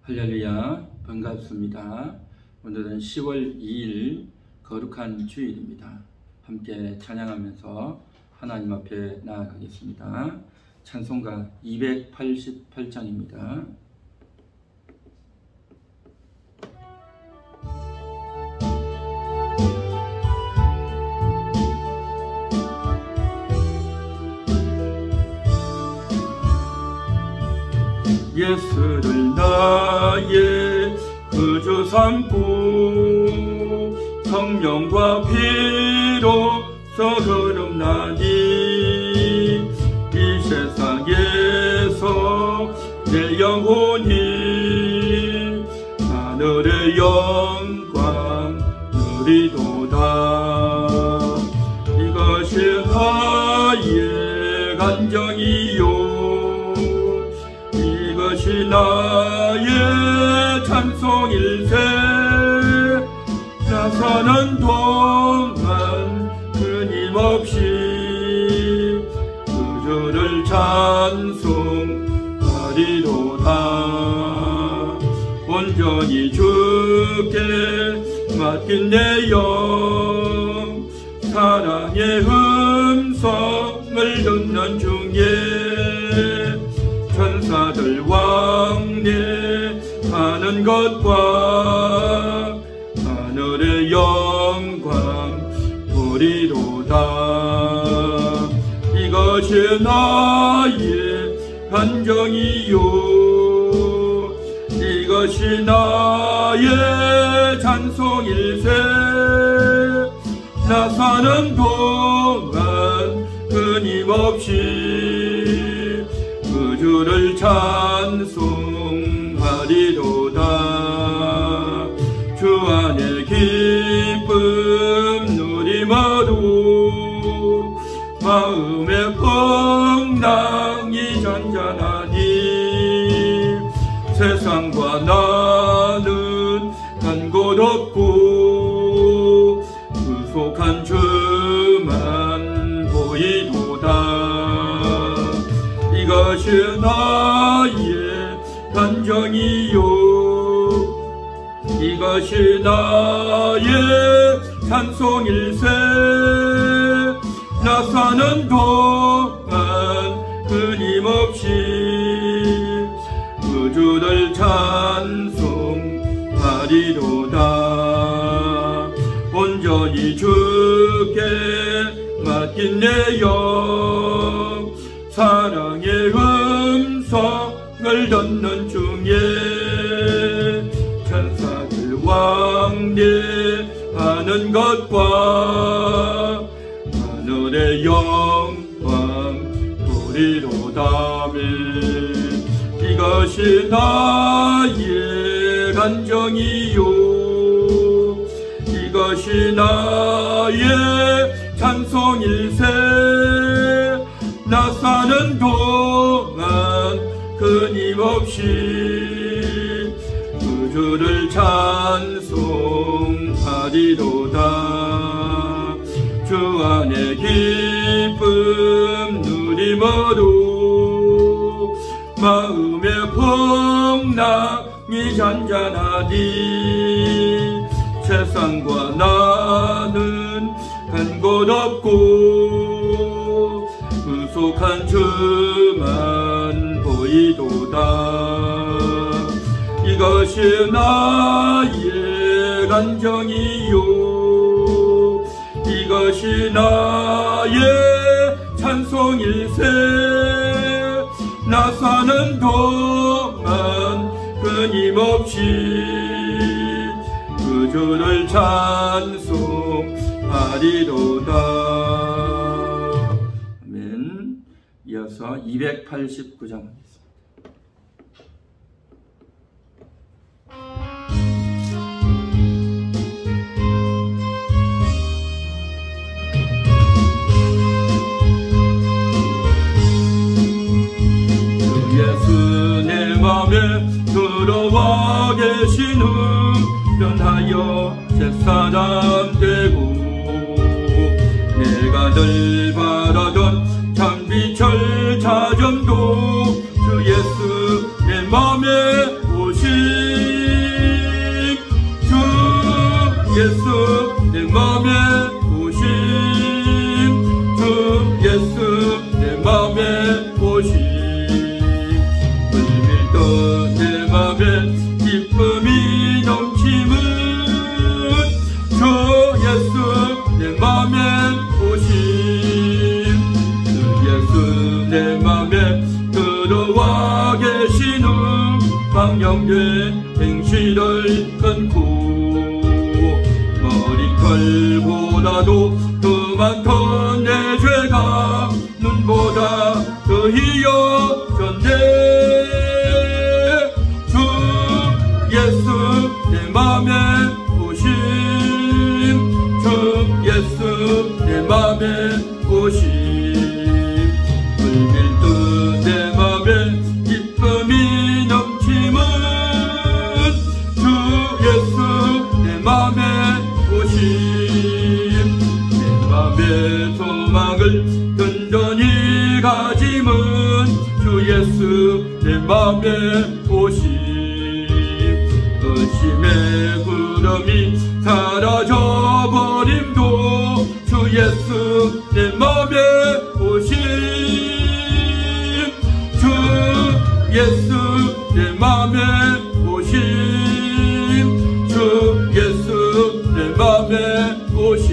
할렐루야, 반갑습니다. 오늘은 10월 2일 거룩한 주일입니다. 함께 찬양하면서 하나님 앞에 나아가겠습니다. 찬송가 288장입니다. 예수를 나의 구주 삼고 성령과 피로써 거듭나니 이 세상에서 내 영혼이 하늘의 영광 누리도다. 이것이 나의 간정이요, 이것이 나의 찬송일세. 나 사는 동안 끊임없이 구주를 찬송하리로다. 온전히 주께 맡긴 내 영, 사랑의 음성을 듣는 중에 천사들 왕래하는 것과 하늘의 영광 보리로다. 이것이 나의 간정이요, 이것이 나의 찬송일세. 나 사는 동안 끊임없이 구주를 찬송하리로다. 주 안에 기쁨 누리마루 마음의 풍랑이 잔잔하니 세상과 나는 간 곳 없고 구속한 주만 보이도다. 이것이 나의 간정이요, 이것이 나의 찬송일세. 나 사는 동안 끊임없이 구주를 찬송하리로다. 온전히 주께 맡긴 내 영, 사랑의 음성을 듣는 중에 천사들 왕래하는 것과 하늘의 영광 보리로다. 이것이 나의 간정이요, 이것이 나의 찬송일세. 나 사는 동안 끊임없이 구주를 찬송하리로다. 주 안에 기쁨 누리므로 마음의 풍랑이 잔잔하니 세상과 나는 간 곳 없고 구속한 주만 보이도다. 이것이 나의 간정이요, 이것이 나의 찬송일세. 나 사는 동안 끊임없이 구주를 찬송하리로다. 이어서 289장 하겠습니다. 주 예수 내 맘에 들어와 계시는 변하여 새사람 되고 내가 늘 바라던 참비철 자정도 주 예수 내 맘에 오시 망령된 행실을 끊고 머리털보다도 더 많던 내 죄가 눈보다 더 희어졌네. 주 예수 내 맘에 오심, 주 예수 내 맘에 오심. 불길도 내 맘에 기쁨이 넘치면 주 예수 내 맘에 오심. 내 맘에 소망을 든든히 가짐은 주 예수 내 맘에 오심. 의심의 구름이 사라져버림도 주 예수 내 맘에 오심. 주 예수 내 맘에 오심. 주 예수 내 맘에 오심.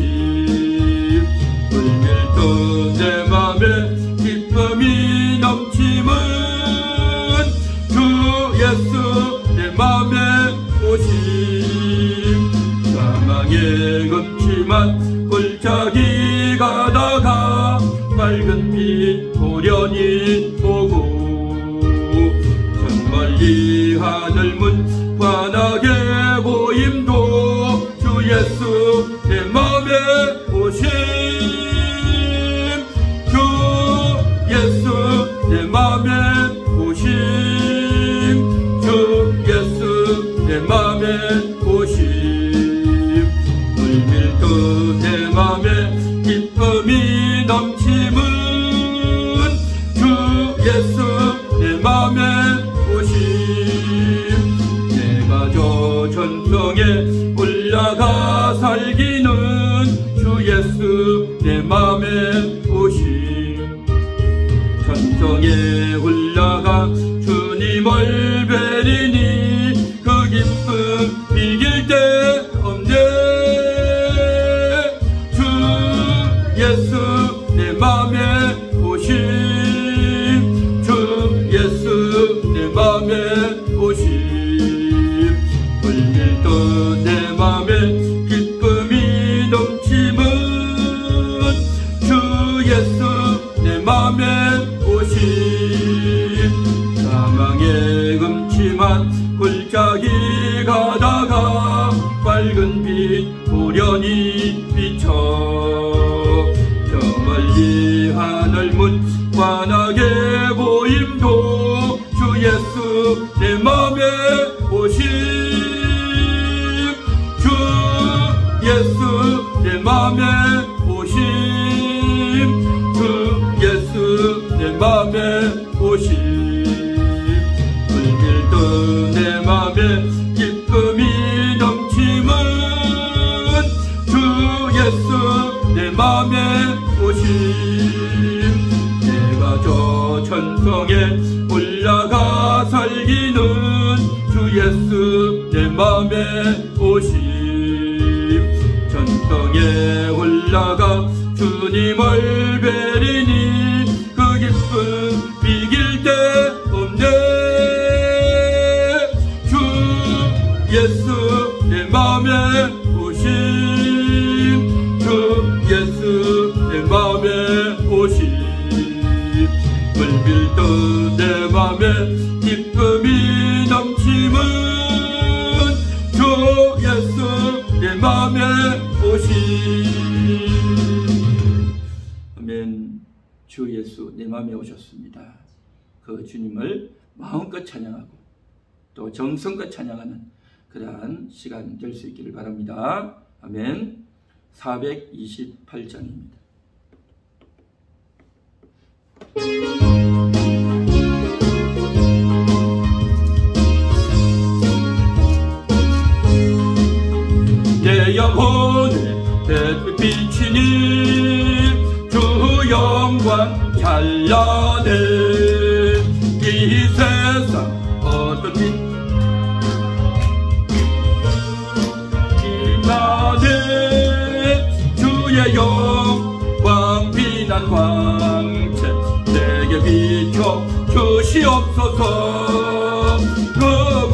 불길도 내 맘에 기쁨이 넘치면 주 예수 내 맘에 오심. 사망의 음침한 골짜기 가다가 밝은 빛 고련히 보고 저 멀리 하늘 문 환하게 보임도 주 예수 내 맘에 오심. 주 예수 내 맘에 오심. 주 예수 내 맘에 오심. 불길도 내 맘에 기쁨이 넘치면 주 예수 내 맘에 오심. 내가 저 천성에 올라가 살기는 주 예수 내 맘에 오심. 천성에 올라가 주님을 뵈리니 그 기쁨 이길 데 없네. 주 예수 내 맘에 오심. 주 예수 내 맘에 오심. 불길도 내 맘에 기쁨이 넘치면 주 예수 내 맘에 오심. 사망의 음침한 골짜기 가다가 밝은 빛 고련히 비쳐 저 멀리 하늘 문 환하게 보임도 주 예수 내 맘에 오심. 주 예수 내 맘에 오심. 주 예수 내 맘에 오심. 불길도 내 맘에 기쁨이 넘치면 주 예수 내 맘에 오심. 내가 저 천성에 올라가 살기는 주 예수 내 맘에 오심. 천성에 올라가 주님을 뵈리니 그 기쁨 이길 데 없네. 주 예수 내 맘에 오심. 주 예수 내 맘에 오심. 불길도 내 맘에 기쁨이 넘치면 주 예수 내 맘에 오심. 아멘. 주 예수 내 맘에 오셨습니다. 그 주님을 마음껏 찬양하고 또 정성껏 찬양하는 그러한 시간 될 수 있기를 바랍니다. 아멘. 428장입니다. 내 영혼에 비치니 주 영광 찬란해. 이 세상 어떤 빛 빛나네. 주의 영광 빛난 광채 내게 비춰 주시옵소서. 그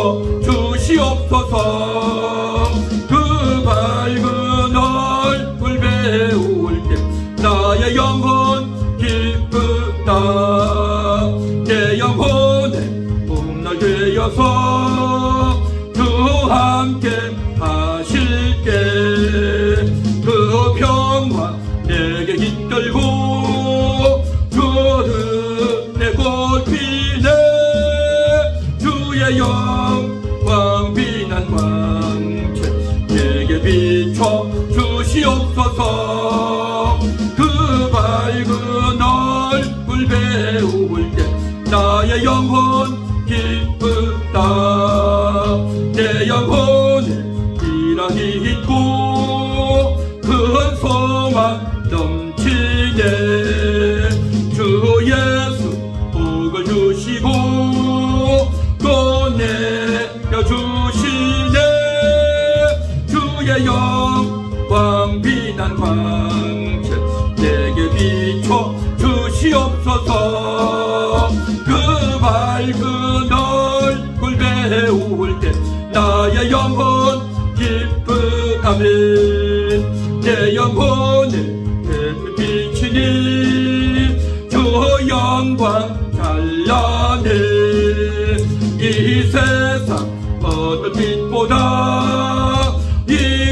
비춰 주시옵소서. 그 밝은 얼굴 배울 때 나의 영혼 기쁘다. 내 영혼의 봄날 되어서 주 함께 하실게. 그 평화 내게 깃들고 주는 내 꽃피네. 주의 영광 빛난 광채 내게 비춰 주시옵소서. 그 밝은 얼굴 배울 때 나의 영혼 기쁘다. 내 영혼에 희락이 있고 큰 소망 넘치네. 주 예수 복을 주시고 또 내려주시네. 주의 영광 빛난 광채 내게 비춰 주시옵소서. 그 밝은 얼굴 배울 때 나의 영혼 기쁘다며. 내 영혼에 햇빛 비치니 주 영광 찬란해. 이 세상 어떤 빛보다 이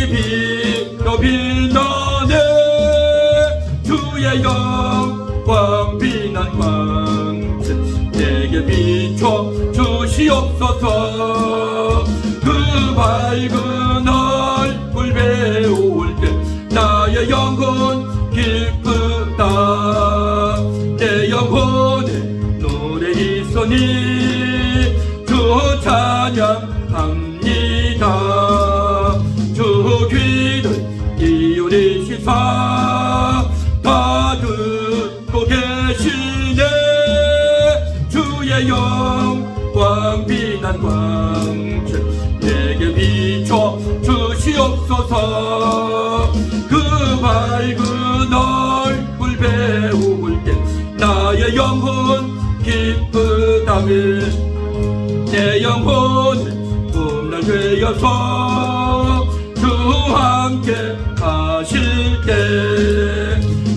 빛 더 빛나네. 주의 영광 빛난 광채 내게 비춰 주시옵소서. 그 밝은 얼굴 배울 때 나의 영혼 기쁘다. 내 영혼에 노래 있으니 주 찬양합니다. 주 귀를 기울이시사 다 듣고 계시네. 주의 영광 빛난 광채 내게 비춰 주시옵소서. 그 밝은 얼굴 배울 때 나의 영혼 기쁘다며. 내 영혼에 봄날 되어서 주 함께 하실게.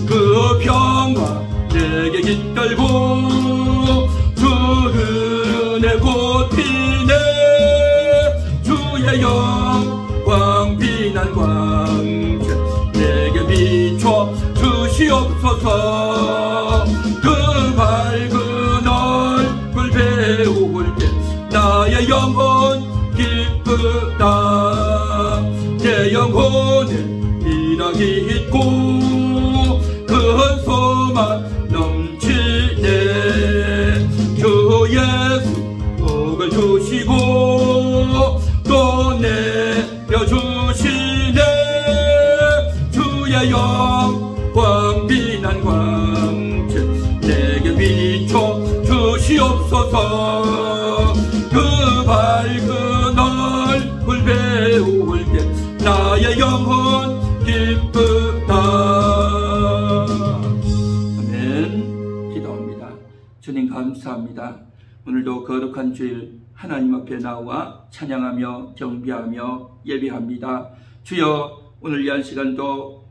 그 평화 내게 깃들고 주는 내 꽃피네. 주의 영광 빛난 광채 내게 비춰 주시옵소서. 그 밝은 얼굴 배울 때 나의 영혼 기쁘다. 내 영혼에 희락이 있고 큰 소망 넘치네. 주 예수 복을 주시고 또 내려주시네. 주의 영광 빛난 광채 내게 비춰 주시옵소서. 그 밝은 얼굴 배울 때 나의 영혼 기쁘다. 아멘. 기도합니다. 주님 감사합니다. 오늘도 거룩한 주일 하나님 앞에 나와 찬양하며 경배하며 예배합니다. 주여, 오늘 이 한 시간도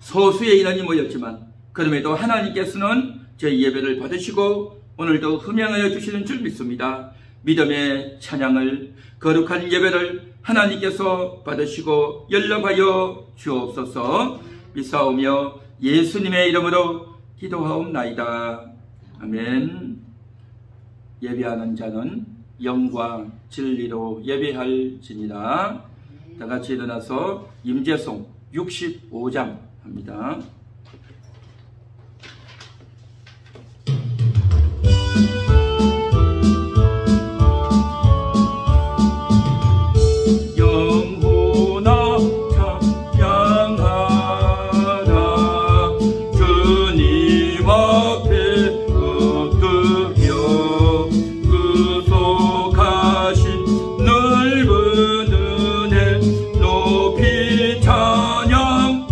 소수의 인원이 모였지만 그럼에도 하나님께서는 저희 예배를 받으시고 오늘도 흠양하여 주시는 줄 믿습니다. 믿음의 찬양을, 거룩한 예배를 하나님께서 받으시고 연락하여 주옵소서. 믿사오며 예수님의 이름으로 기도하옵나이다. 아멘. 예배하는 자는 영과 진리로 예배할지니라. 다같이 일어나서 임재송 65장 합니다. 높이 찬양하여라.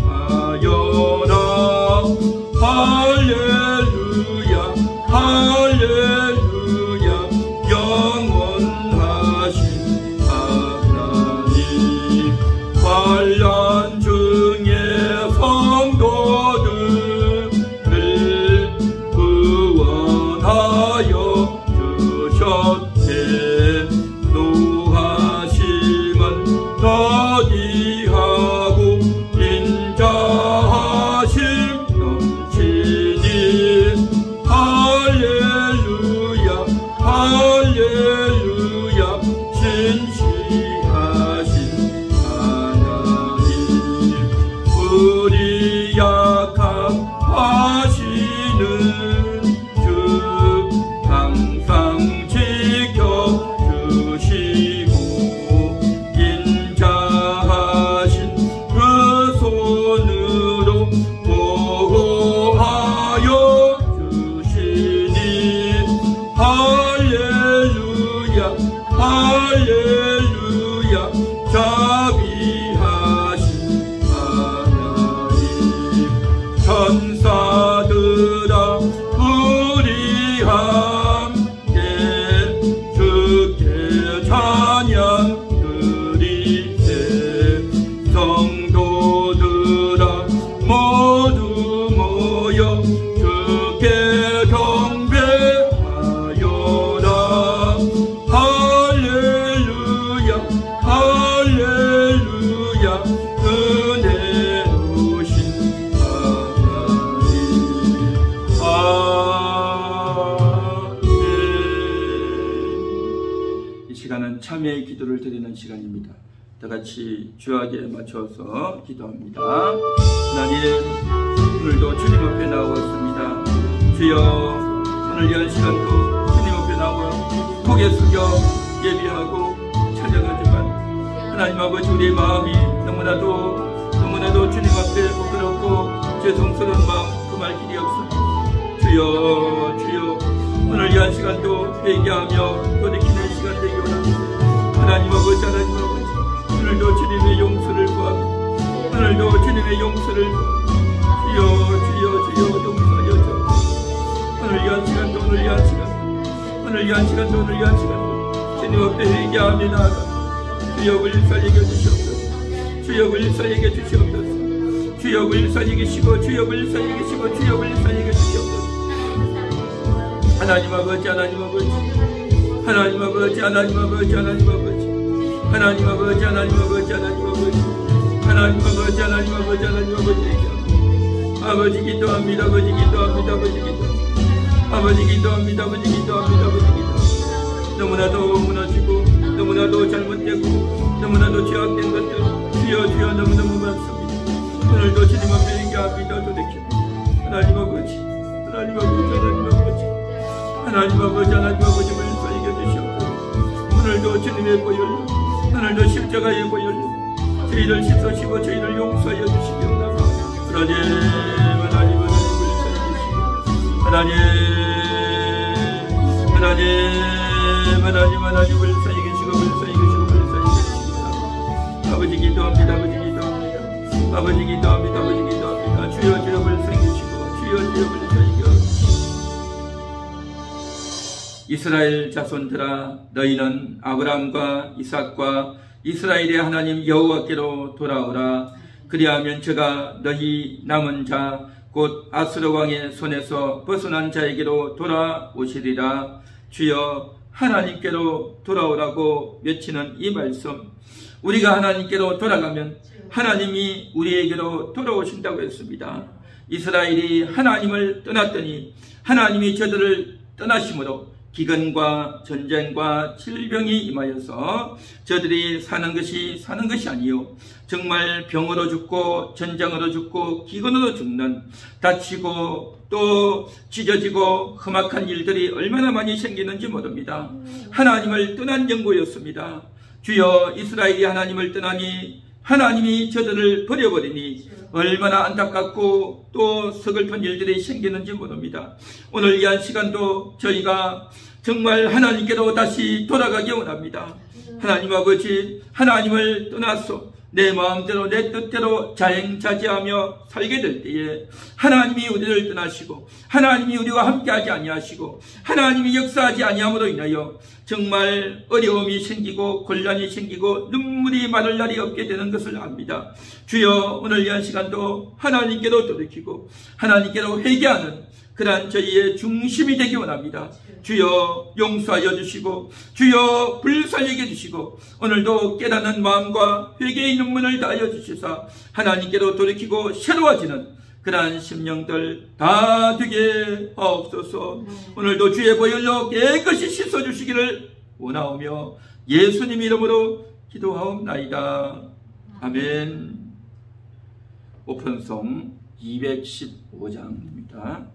주시고 인자하신 그 손으로 보호하여 주시니 할렐루야 할렐루야 자비하신 하나님 천사들아 우리 함께 주께 찬양 드리세 성도들아 모두 모여 주께 경배하여라 할렐루야 할렐루야 은혜로우신 하나님 아멘. 이 시간은 참회의 기도를 드리는 시간입니다. 다같이 주야에 맞춰서 기도합니다. 하나님 오늘도 주님 앞에 나왔습니다. 주여 오늘 이 시간도 주님 앞에 나와 고개 숙여 예비하고 찬양하지만 하나님 아버지 우리의 마음이 너무나도 주님 앞에 부끄럽고 죄송스러운 마음 금할 길이 없습니다. 주여 주여 오늘 이 시간도 회개하며 돌이키는 시간 되기 원합니다. 하나님 아버지 하나님 아버지 오늘도 주님의 용서를 구하고 오늘도 주님의 용서를 주여 주여 주여 용서하여 주옵소서. 오늘 이 시간도 오늘 이 시간도 주님 앞에 회개하며 나아가 주여 불쌍히 여겨주시옵소서. 주여 불쌍히 여겨주시옵소서. 주여 불쌍히 계시고 주여 불쌍히 계시고 주여 불쌍히 여겨주시옵소서. 하나님 아버지 하나님 아버지 하나님 아버지 하나님 아버지 하나님 아버지 하나님 아버지 하나님 아버지 하나님 아버지 하나님 아버지 하나님 아버지 하나님 아버지 아버지 기도합니다. 아버지 기도합니다. 아버지 기도합니다. 아버지 기도합니다. 아버지 기도합니다. 아버지 기도 너무나도 무너지고 너무나도 잘못되고 너무나도 죄악된 것들 주여 주여 너무너무 많습니다. 오늘도 주님 앞에 회개합니다. 돌이킵니다. 하나님 아버지 하나님 아버지 하나님 아버지 하나님 아버지 하나님 아버지 불쌍히 여겨주시옵소서. 오늘도 주님의 보혈로 오늘도 십자가의 보혈로 저희를 씻으시고 저희를 용서하여 주시옵소서. 하나님 하나님 하나님 불쌍히 계시고 하나님 하나님 하나님 하나님 불쌍히 계시고 불쌍히 계시고 불쌍히 계십니다. 아버지 기도합니다. 아버지 기도합니다. 아버지 기도합니다. 아버지 기도합니다. 주여 주여 불쌍히 계시고 주여 주여 불쌍히 계시고 이스라엘 자손들아 너희는 아브라함과 이삭과 이스라엘의 하나님 여호와께로 돌아오라. 그리하면 저가 너희 남은 자 곧 아수르 왕의 손에서 벗어난 자에게로 돌아오시리라. 주여 하나님께로 돌아오라고 외치는 이 말씀 우리가 하나님께로 돌아가면 하나님이 우리에게로 돌아오신다고 했습니다. 이스라엘이 하나님을 떠났더니 하나님이 저들을 떠나심으로 기근과 전쟁과 질병이 임하여서 저들이 사는 것이 아니요 정말 병으로 죽고 전쟁으로 죽고 기근으로 죽는 다치고 또 찢어지고 험악한 일들이 얼마나 많이 생기는지 모릅니다. 하나님을 떠난 영구였습니다. 주여 이스라엘이 하나님을 떠나니 하나님이 저들을 버려버리니 얼마나 안타깝고 또 서글픈 일들이 생기는지 모릅니다. 오늘 이 시간도 저희가 정말 하나님께로 다시 돌아가기 원합니다. 하나님 아버지 하나님을 떠나서 내 마음대로 내 뜻대로 자행자재하며 살게 될 때에 하나님이 우리를 떠나시고 하나님이 우리와 함께하지 아니하시고 하나님이 역사하지 아니함으로 인하여 정말 어려움이 생기고 곤란이 생기고 눈물이 마를 날이 없게 되는 것을 압니다. 주여 오늘 이 시간도 하나님께로 돌이키고 하나님께로 회개하는 그러한 저희의 중심이 되기 원합니다. 주여 용서하여 주시고 주여 불쌍히 여겨주시고 오늘도 깨닫는 마음과 회개의 눈물을 다하여 주시사 하나님께로 돌이키고 새로워지는 그러한 심령들 다 되게 하옵소서. 오늘도 주의 보혈로 깨끗이 씻어주시기를 원하오며 예수님 이름으로 기도하옵나이다. 아멘. 오픈송 215장입니다.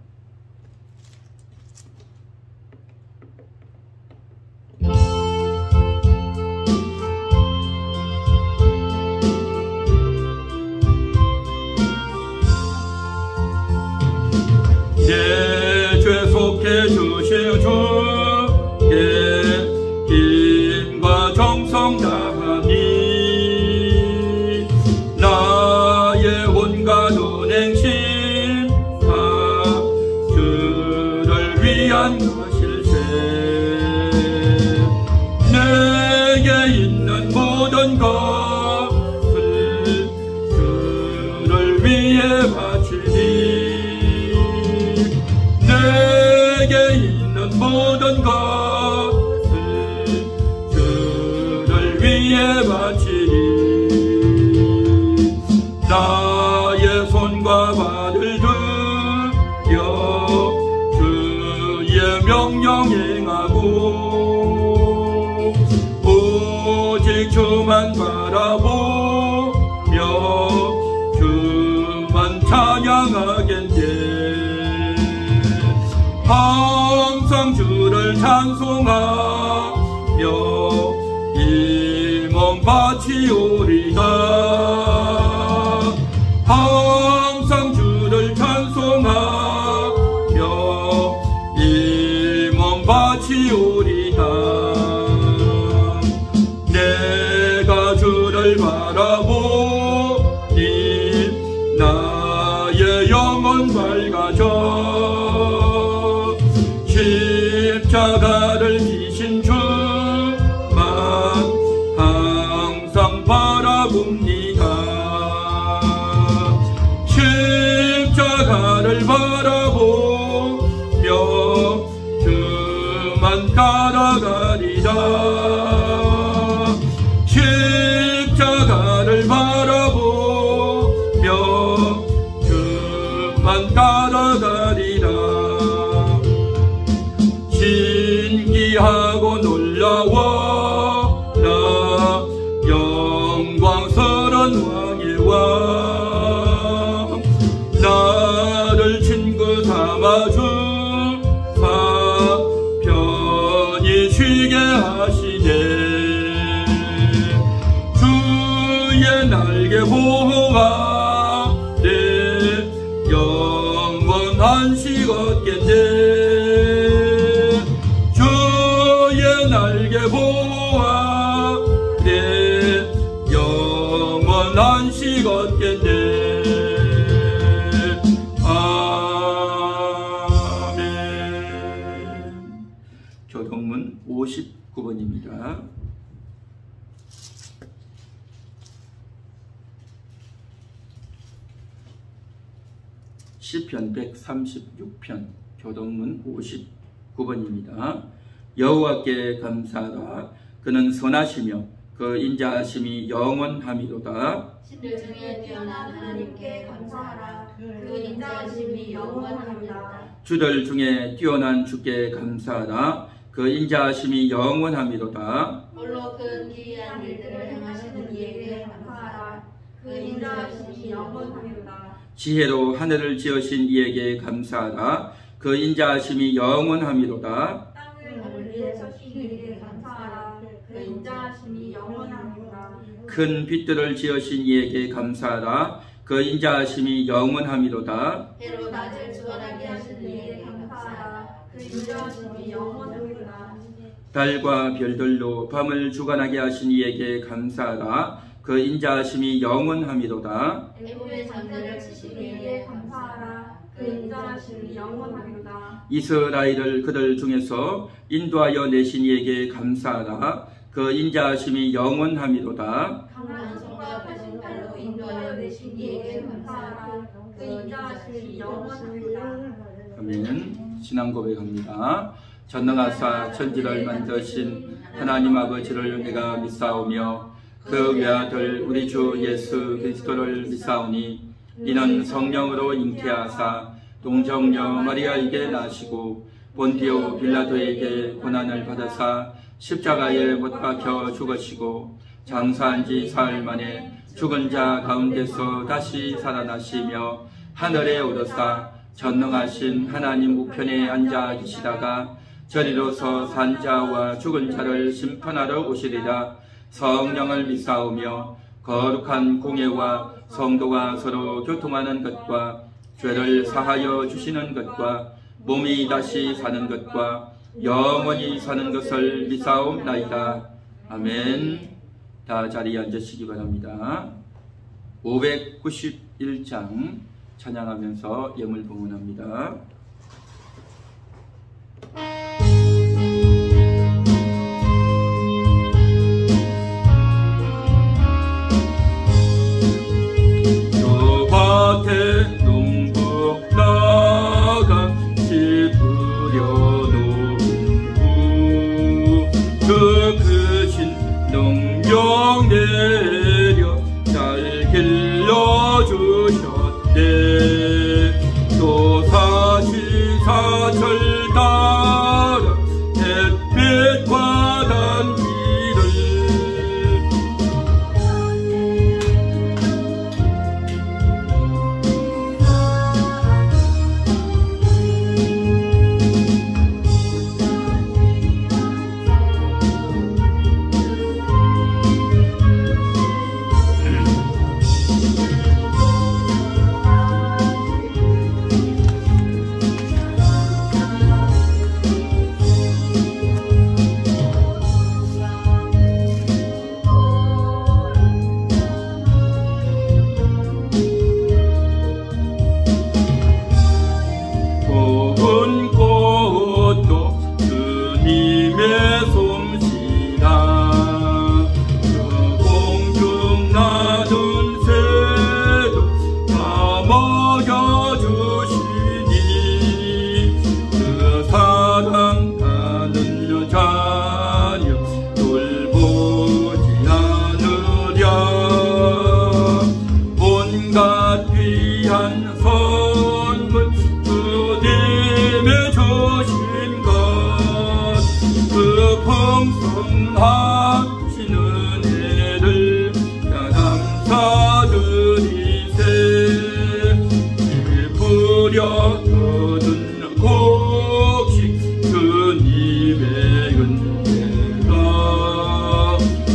위에 바치리. 나의 손과 발을 들여 주의 명령 행하고 오직 주만 바라보며 주만 찬양하겠네. 항상 주를 찬송하며 이 몸 바치오리다. 항상 주를 찬송하며 이 몸 바치오리다. 내가 주를 바라보니 나의 영혼 밝아져. 십자가를 지신 주만 항상 바라봅니다. 십자가를 바라보며 주만 따라가리라. 십자가를 바라보며 주만 따라가리라. 신기하고 놀라워라 영광스런 왕의 왕. 나를 친구 삼아 주사 편히 쉬게 하시네. 주의 날개 보호하 내 영원 한식 얻겠네. 주의 날개 보호하 내 영원 한식 얻겠네. 아멘. 교동문 59번입니다. 시편 136편 교동문 59번입니다. 여호와께 감사하라. 그는 선하시며 그 인자하심이 영원함이로다. 신들 중에 뛰어난 하나님께 감사하라. 그 인자하심이 영원함이로다. 주들 중에 뛰어난 주께 감사하라. 그 인자하심이 영원함이로다. 홀로 큰 기이한 일들을 행하시는 이에게 감사하라. 그 인자하심이 영원함이로다. 지혜로 하늘을 지으신 이에게 감사하라. 그 인자하심이 영원함이로다. 땅을 위에 서신 이에게 감사하라. 그 인자하심이 영원함이로다. 큰 빛들을 지으신 이에게 감사하라. 그 인자하심이 영원함이로다. 해로 낮을 주관하게 하시는 이에게 감사하라. 그 인자하심이 영원함이로다. 달과 별들로 밤을 주관하게 하신 이에게 감사하라. 그 인자하심이 영원함이로다. 애굽의 장대를 치신 이에게 감사하라. 그 인자하심이 영원함이로다. 이스라엘을 그들 중에서 인도하여 내신 이에게 감사하라. 그 인자하심이 영원함이로다. 강한 손과 펴신 팔로 인도하여 내신 이에게 감사하라. 그 인자하심이 영원함이로다. 아멘. 신앙 고백합니다. 전능하사 천지를 만드신 하나님 아버지를 내가 믿사오며 그 외아들 우리 주 예수 그리스도를 믿사오니 이는 성령으로 잉태하사 동정녀 마리아에게 나시고 본디오 빌라도에게 고난을 받으사 십자가에 못 박혀 죽으시고 장사한 지 사흘 만에 죽은 자 가운데서 다시 살아나시며 하늘에 오르사 전능하신 하나님 우편에 앉아 계시다가 저리로서 산 자와 죽은 자를 심판하러 오시리라. 성령을 믿사오며 거룩한 공예와 성도가 서로 교통하는 것과 죄를 사하여 주시는 것과 몸이 다시 사는 것과 영원히 사는 것을 믿사옵나이다. 아멘. 다 자리에 앉으시기 바랍니다. 591장 찬양하면서 예물 봉헌합니다. 농부 나가 씹으려 놓은 그 크신 농경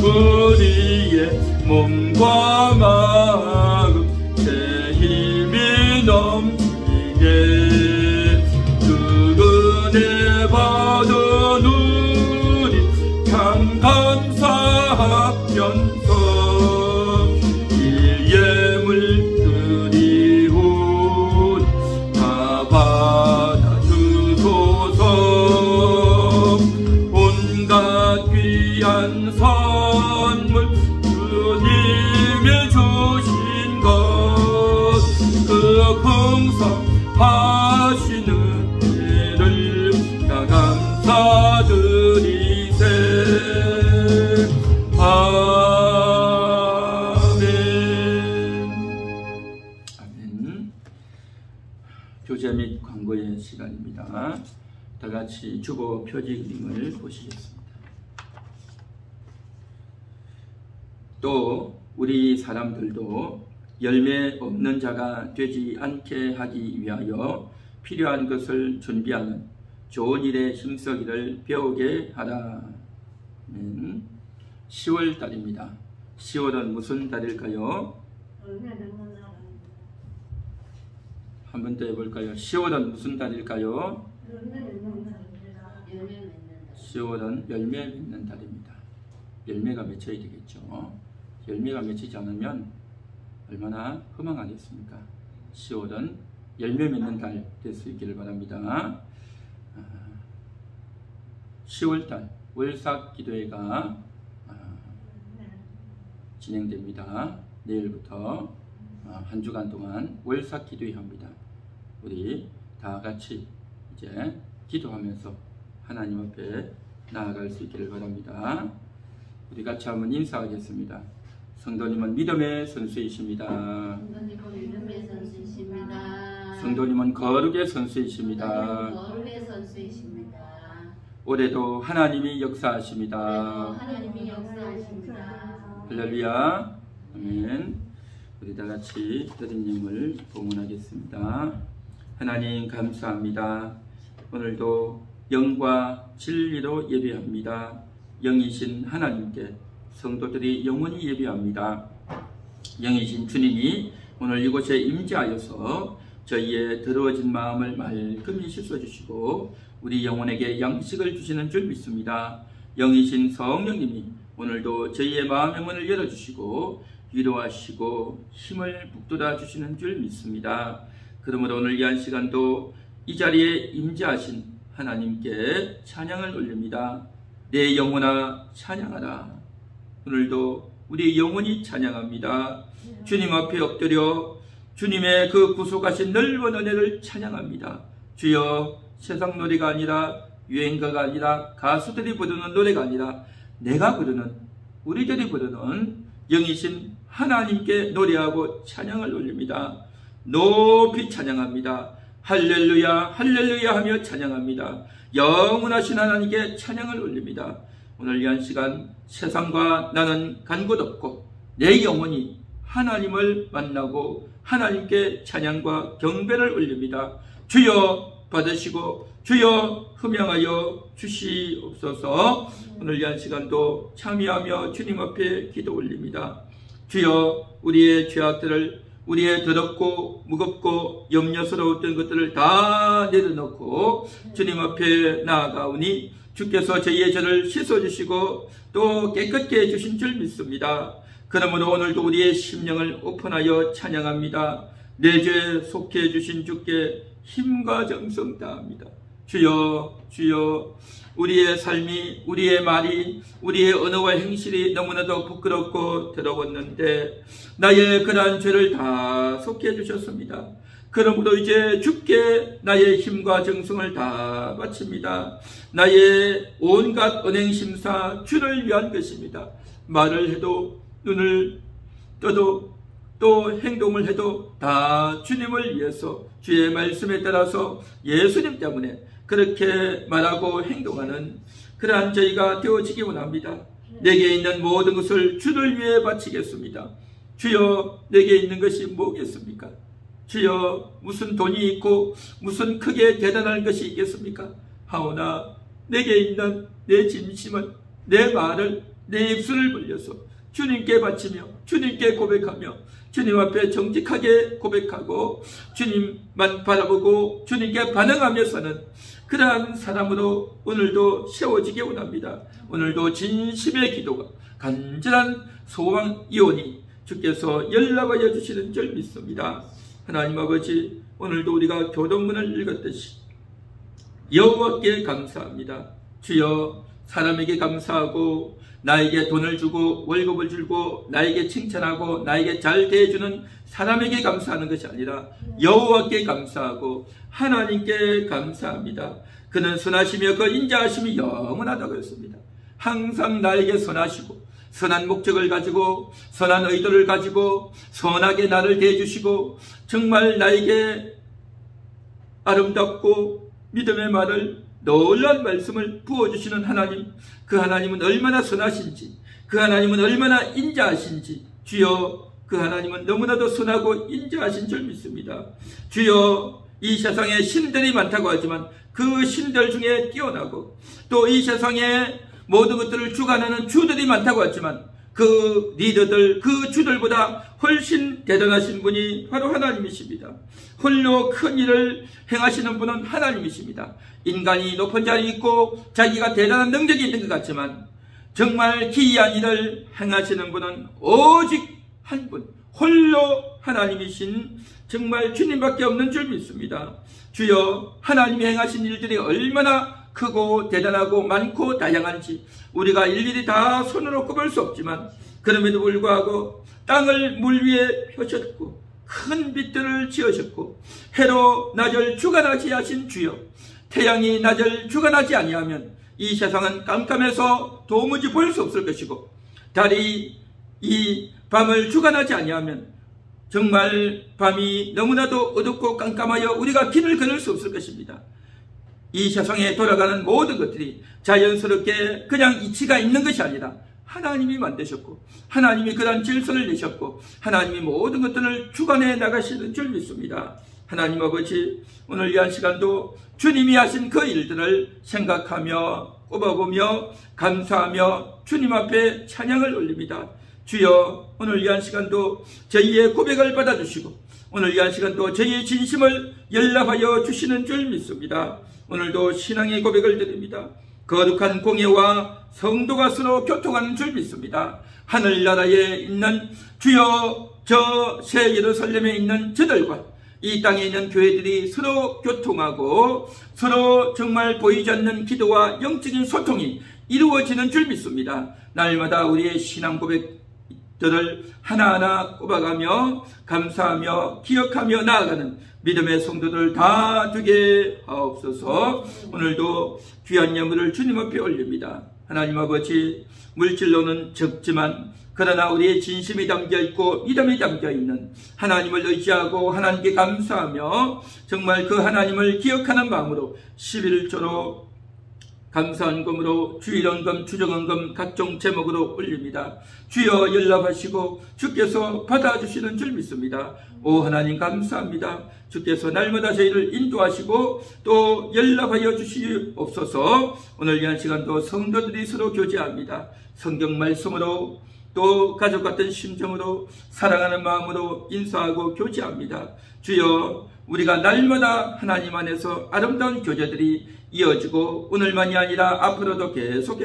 우리의 몸과 마음 새 힘이 넘치게 그 은혜 받은 우리 참 감사하면서 이 예물드리운 다 받아주소서. 온갖 귀한 선물 주님이 주신 것 그 풍성하시는 일을 다 감사드리세. 아멘. 아멘. 교재 및 광고의 시간입니다. 다 같이 주보 표지 그림을 보시겠습니다. 또 우리 사람들도 열매 없는 자가 되지 않게 하기 위하여 필요한 것을 준비하는 좋은 일에 힘쓰기를 배우게 하라. 10월 달입니다. 10월은 무슨 달일까요? 한 번 더 해볼까요? 10월은 무슨 달일까요? 10월은 열매 맺는 달입니다. 열매가 맺혀야 되겠죠. 열매가 맺히지 않으면 얼마나 허망하겠습니까? 10월은 열매 맺는 달 될 수 있기를 바랍니다. 10월달 월삭 기도회가 진행됩니다. 내일부터 한 주간 동안 월삭 기도회 합니다. 우리 다 같이 이제 기도하면서 하나님 앞에 나아갈 수 있기를 바랍니다. 우리 같이 한번 인사하겠습니다. 성도님은 믿음의 선수이십니다. 성도님은 믿음의 선수이십니다. 성도님은 거룩의 선수이십니다. 거룩의 선수이십니다. 올해도 하나님이 역사하십니다. 하나님이 역사하십니다. 할렐루야. 아멘. 우리 다 같이 드림님을 봉헌하겠습니다. 하나님 감사합니다. 오늘도 영과 진리로 예배합니다. 영이신 하나님께 성도들이 영원히 예배합니다. 영이신 주님이 오늘 이곳에 임재하여서 저희의 더러워진 마음을 말끔히 씻어주시고 우리 영혼에게 양식을 주시는 줄 믿습니다. 영이신 성령님이 오늘도 저희의 마음의 문을 열어주시고 위로하시고 힘을 북돋아 주시는 줄 믿습니다. 그러므로 오늘 이 한 시간도 이 자리에 임재하신 하나님께 찬양을 올립니다. 내 영혼아 찬양하라. 오늘도 우리 영혼이 찬양합니다. 주님 앞에 엎드려 주님의 그 구속하신 넓은 은혜를 찬양합니다. 주여, 세상 노래가 아니라 유행가가 아니라 가수들이 부르는 노래가 아니라 내가 부르는, 우리들이 부르는 영이신 하나님께 노래하고 찬양을 올립니다. 높이 찬양합니다. 할렐루야 할렐루야 하며 찬양합니다. 영원하신 하나님께 찬양을 올립니다. 오늘 이 한 시간 세상과 나는 간 곳 없고 내 영혼이 하나님을 만나고 하나님께 찬양과 경배를 올립니다. 주여 받으시고 주여 흠양하여 주시옵소서. 오늘 이 한 시간도 참여하며 주님 앞에 기도 올립니다. 주여 우리의 죄악들을, 우리의 더럽고 무겁고 염려스러웠던 것들을 다 내려놓고 주님 앞에 나아가오니 주께서 저희의 죄를 씻어주시고 또 깨끗게 해주신 줄 믿습니다. 그러므로 오늘도 우리의 심령을 오픈하여 찬양합니다. 내 죄에 속해 해주신 주께 힘과 정성 다합니다. 주여 주여, 우리의 삶이, 우리의 말이, 우리의 언어와 행실이 너무나도 부끄럽고 더러웠는데 나의 그러한 죄를 다 속해 주셨습니다. 그러므로 이제 주께 나의 힘과 정성을 다 바칩니다. 나의 온갖 언행심사 주를 위한 것입니다. 말을 해도 눈을 떠도 또 행동을 해도 다 주님을 위해서 주의 말씀에 따라서 예수님 때문에 그렇게 말하고 행동하는 그러한 저희가 되어지기 원합니다. 내게 있는 모든 것을 주를 위해 바치겠습니다. 주여, 내게 있는 것이 뭐겠습니까? 주여, 무슨 돈이 있고 무슨 크게 대단한 것이 있겠습니까? 하오나 내게 있는 내 진심은, 내 말을 내 입술을 벌려서 주님께 바치며 주님께 고백하며 주님 앞에 정직하게 고백하고 주님만 바라보고 주님께 반응하며 사는 그러한 사람으로 오늘도 세워지기 원합니다. 오늘도 진심의 기도가 간절한 소망이오니 주께서 연락하여 주시는 줄 믿습니다. 하나님 아버지, 오늘도 우리가 교동문을 읽었듯이 여호와께 감사합니다. 주여, 사람에게 감사하고 나에게 돈을 주고 월급을 주고 나에게 칭찬하고 나에게 잘 대해주는 사람에게 감사하는 것이 아니라 여호와께 감사하고 하나님께 감사합니다. 그는 선하시며 그 인자하심이 영원하다고 했습니다. 항상 나에게 선하시고 선한 목적을 가지고 선한 의도를 가지고 선하게 나를 대해주시고 정말 나에게 아름답고 믿음의 말을 놀라운 말씀을 부어주시는 하나님, 그 하나님은 얼마나 선하신지, 그 하나님은 얼마나 인자하신지, 주여, 그 하나님은 너무나도 선하고 인자하신 줄 믿습니다. 주여, 이 세상에 신들이 많다고 하지만 그 신들 중에 뛰어나고 또 이 세상에 모든 것들을 주관하는 주들이 많다고 하지만 그 리더들, 그 주들보다 훨씬 대단하신 분이 바로 하나님이십니다. 홀로 큰 일을 행하시는 분은 하나님이십니다. 인간이 높은 자리에 있고 자기가 대단한 능력이 있는 것 같지만 정말 기이한 일을 행하시는 분은 오직 한 분, 홀로 하나님이신 정말 주님밖에 없는 줄 믿습니다. 주여, 하나님이 행하신 일들이 얼마나 크고 대단하고 많고 다양한지 우리가 일일이 다 손으로 꼽을 수 없지만 그럼에도 불구하고 땅을 물 위에 펴셨고 큰 빛들을 지으셨고 해로 낮을 주관하지 하신 주여, 태양이 낮을 주관하지 아니하면 이 세상은 깜깜해서 도무지 볼 수 없을 것이고 달이 이 밤을 주관하지 아니하면 정말 밤이 너무나도 어둡고 깜깜하여 우리가 길을 걸을 수 없을 것입니다. 이 세상에 돌아가는 모든 것들이 자연스럽게 그냥 이치가 있는 것이 아니라 하나님이 만드셨고 하나님이 그런 질서를 내셨고 하나님이 모든 것들을 주관해 나가시는 줄 믿습니다. 하나님 아버지, 오늘 이 한 시간도 주님이 하신 그 일들을 생각하며 꼽아보며 감사하며 주님 앞에 찬양을 올립니다. 주여, 오늘 이 한 시간도 저희의 고백을 받아주시고 오늘 이 한 시간도 저희의 진심을 연락하여 주시는 줄 믿습니다. 오늘도 신앙의 고백을 드립니다. 거룩한 공예와 성도가 서로 교통하는 줄 믿습니다. 하늘나라에 있는 주여, 저 새 예루살렘에 있는 저들과 이 땅에 있는 교회들이 서로 교통하고 서로 정말 보이지 않는 기도와 영적인 소통이 이루어지는 줄 믿습니다. 날마다 우리의 신앙 고백들을 하나하나 꼽아가며 감사하며 기억하며 나아가는 믿음의 성도들 다 되게 하옵소서. 오늘도 귀한 예물을 주님 앞에 올립니다. 하나님 아버지, 물질로는 적지만 그러나 우리의 진심이 담겨있고 믿음이 담겨있는 하나님을 의지하고 하나님께 감사하며 정말 그 하나님을 기억하는 마음으로 11조로 감사헌금으로 주일헌금, 주정헌금 각종 제목으로 올립니다. 주여 연락하시고 주께서 받아주시는 줄 믿습니다. 오 하나님 감사합니다. 주께서 날마다 저희를 인도하시고 또 연락하여 주시옵소서. 오늘 이 한 시간도 성도들이 서로 교제합니다. 성경 말씀으로 또 가족 같은 심정으로 사랑하는 마음으로 인사하고 교제합니다. 주여, 우리가 날마다 하나님 안에서 아름다운 교제들이 이어지고 오늘만이 아니라 앞으로도 계속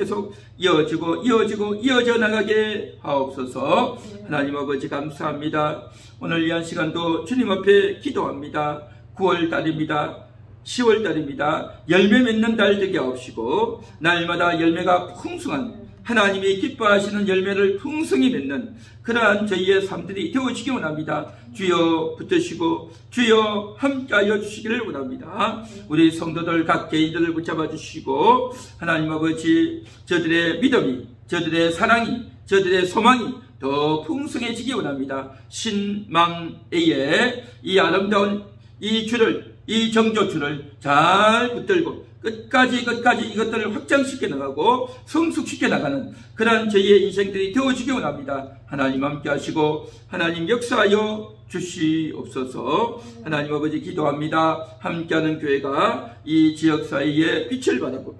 이어져 나가게 하옵소서. 하나님 아버지 감사합니다. 오늘 이 한 시간도 주님 앞에 기도합니다. 9월달입니다. 10월달입니다. 열매 맺는 달 되게 하옵시고 날마다 열매가 풍성한 하나님이 기뻐하시는 열매를 풍성히 맺는 그러한 저희의 삶들이 되어지기 원합니다. 주여 붙드시고 주여 함께하여 주시기를 원합니다. 우리 성도들 각 개인들을 붙잡아 주시고 하나님 아버지, 저들의 믿음이, 저들의 사랑이, 저들의 소망이 더 풍성해지기 원합니다. 신망의 이 아름다운 이 줄을, 이 정조줄을 잘 붙들고 끝까지 이것들을 확장시켜 나가고 성숙시켜 나가는 그러한 저희의 인생들이 되어지기 원합니다. 하나님 함께 하시고 하나님 역사하여 주시옵소서. 하나님 아버지 기도합니다. 함께하는 교회가 이 지역사회에 빛을 발하고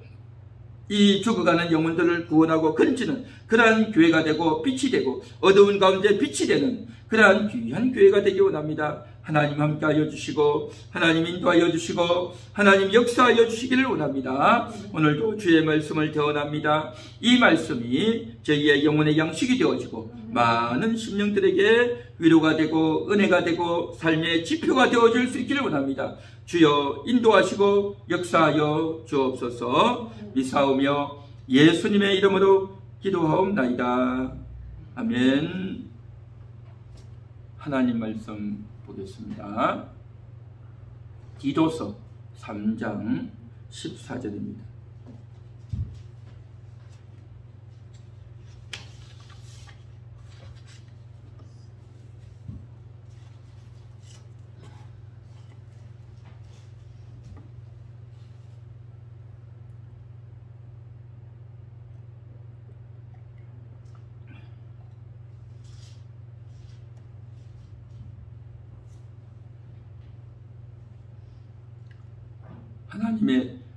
이 죽어가는 영혼들을 구원하고 건지는 그러한 교회가 되고 빛이 되고 어두운 가운데 빛이 되는 그러한 귀한 교회가 되기 원합니다. 하나님 함께하여 주시고 하나님 인도하여 주시고 하나님 역사하여 주시기를 원합니다. 오늘도 주의 말씀을 대원합니다. 이 말씀이 저희의 영혼의 양식이 되어지고 많은 심령들에게 위로가 되고 은혜가 되고 삶의 지표가 되어질 수 있기를 원합니다. 주여 인도하시고 역사하여 주옵소서. 미사오며 예수님의 이름으로 기도하옵나이다. 아멘. 하나님 말씀 보겠습니다. 디도서 3장 14절입니다.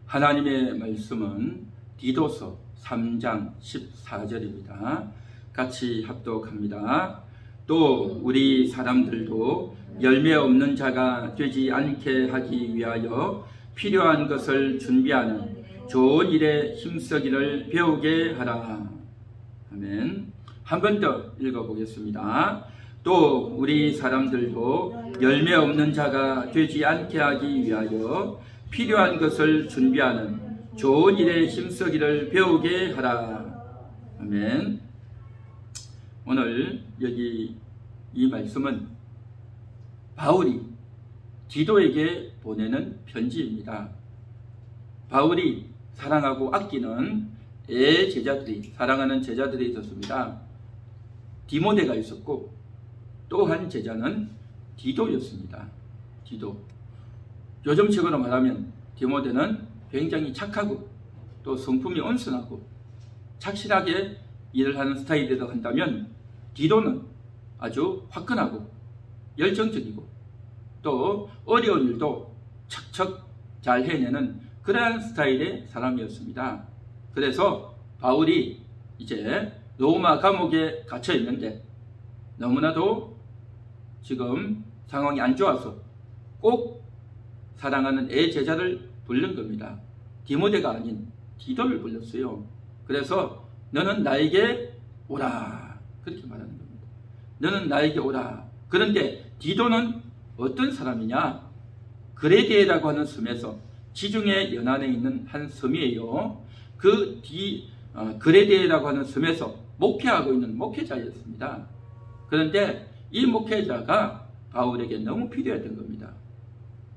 하나님의 말씀은 디도서 3장 14절입니다. 같이 합독합니다. 또 우리 사람들도 열매 없는 자가 되지 않게 하기 위하여 필요한 것을 준비하는 좋은 일에 힘쓰기를 배우게 하라. 아멘. 한 번 더 읽어보겠습니다. 또 우리 사람들도 열매 없는 자가 되지 않게 하기 위하여 필요한 것을 준비하는 좋은 일에 힘쓰기를 배우게 하라. 아멘. 오늘 여기 이 말씀은 바울이 디도에게 보내는 편지입니다. 바울이 사랑하고 아끼는 제자들이, 사랑하는 제자들이 있었습니다. 디모데가 있었고 또 한 제자는 디도였습니다. 디도. 요즘식으로 말하면 디모데는 굉장히 착하고 또 성품이 온순하고 착실하게 일을 하는 스타일이라고 한다면 디도는 아주 화끈하고 열정적이고 또 어려운 일도 척척 잘 해내는 그러한 스타일의 사람이었습니다. 그래서 바울이 이제 로마 감옥에 갇혀 있는데 너무나도 지금 상황이 안 좋아서 꼭 사랑하는 제자를 부른 겁니다. 디모데가 아닌 디도를 불렀어요. 그래서 너는 나에게 오라, 그렇게 말하는 겁니다. 너는 나에게 오라. 그런데 디도는 어떤 사람이냐? 그레데라고 하는 섬에서 지중해 연안에 있는 한 섬이에요. 그 그레데라고 하는 섬에서 목회하고 있는 목회자였습니다. 그런데 이 목회자가 바울에게 너무 필요했던 겁니다.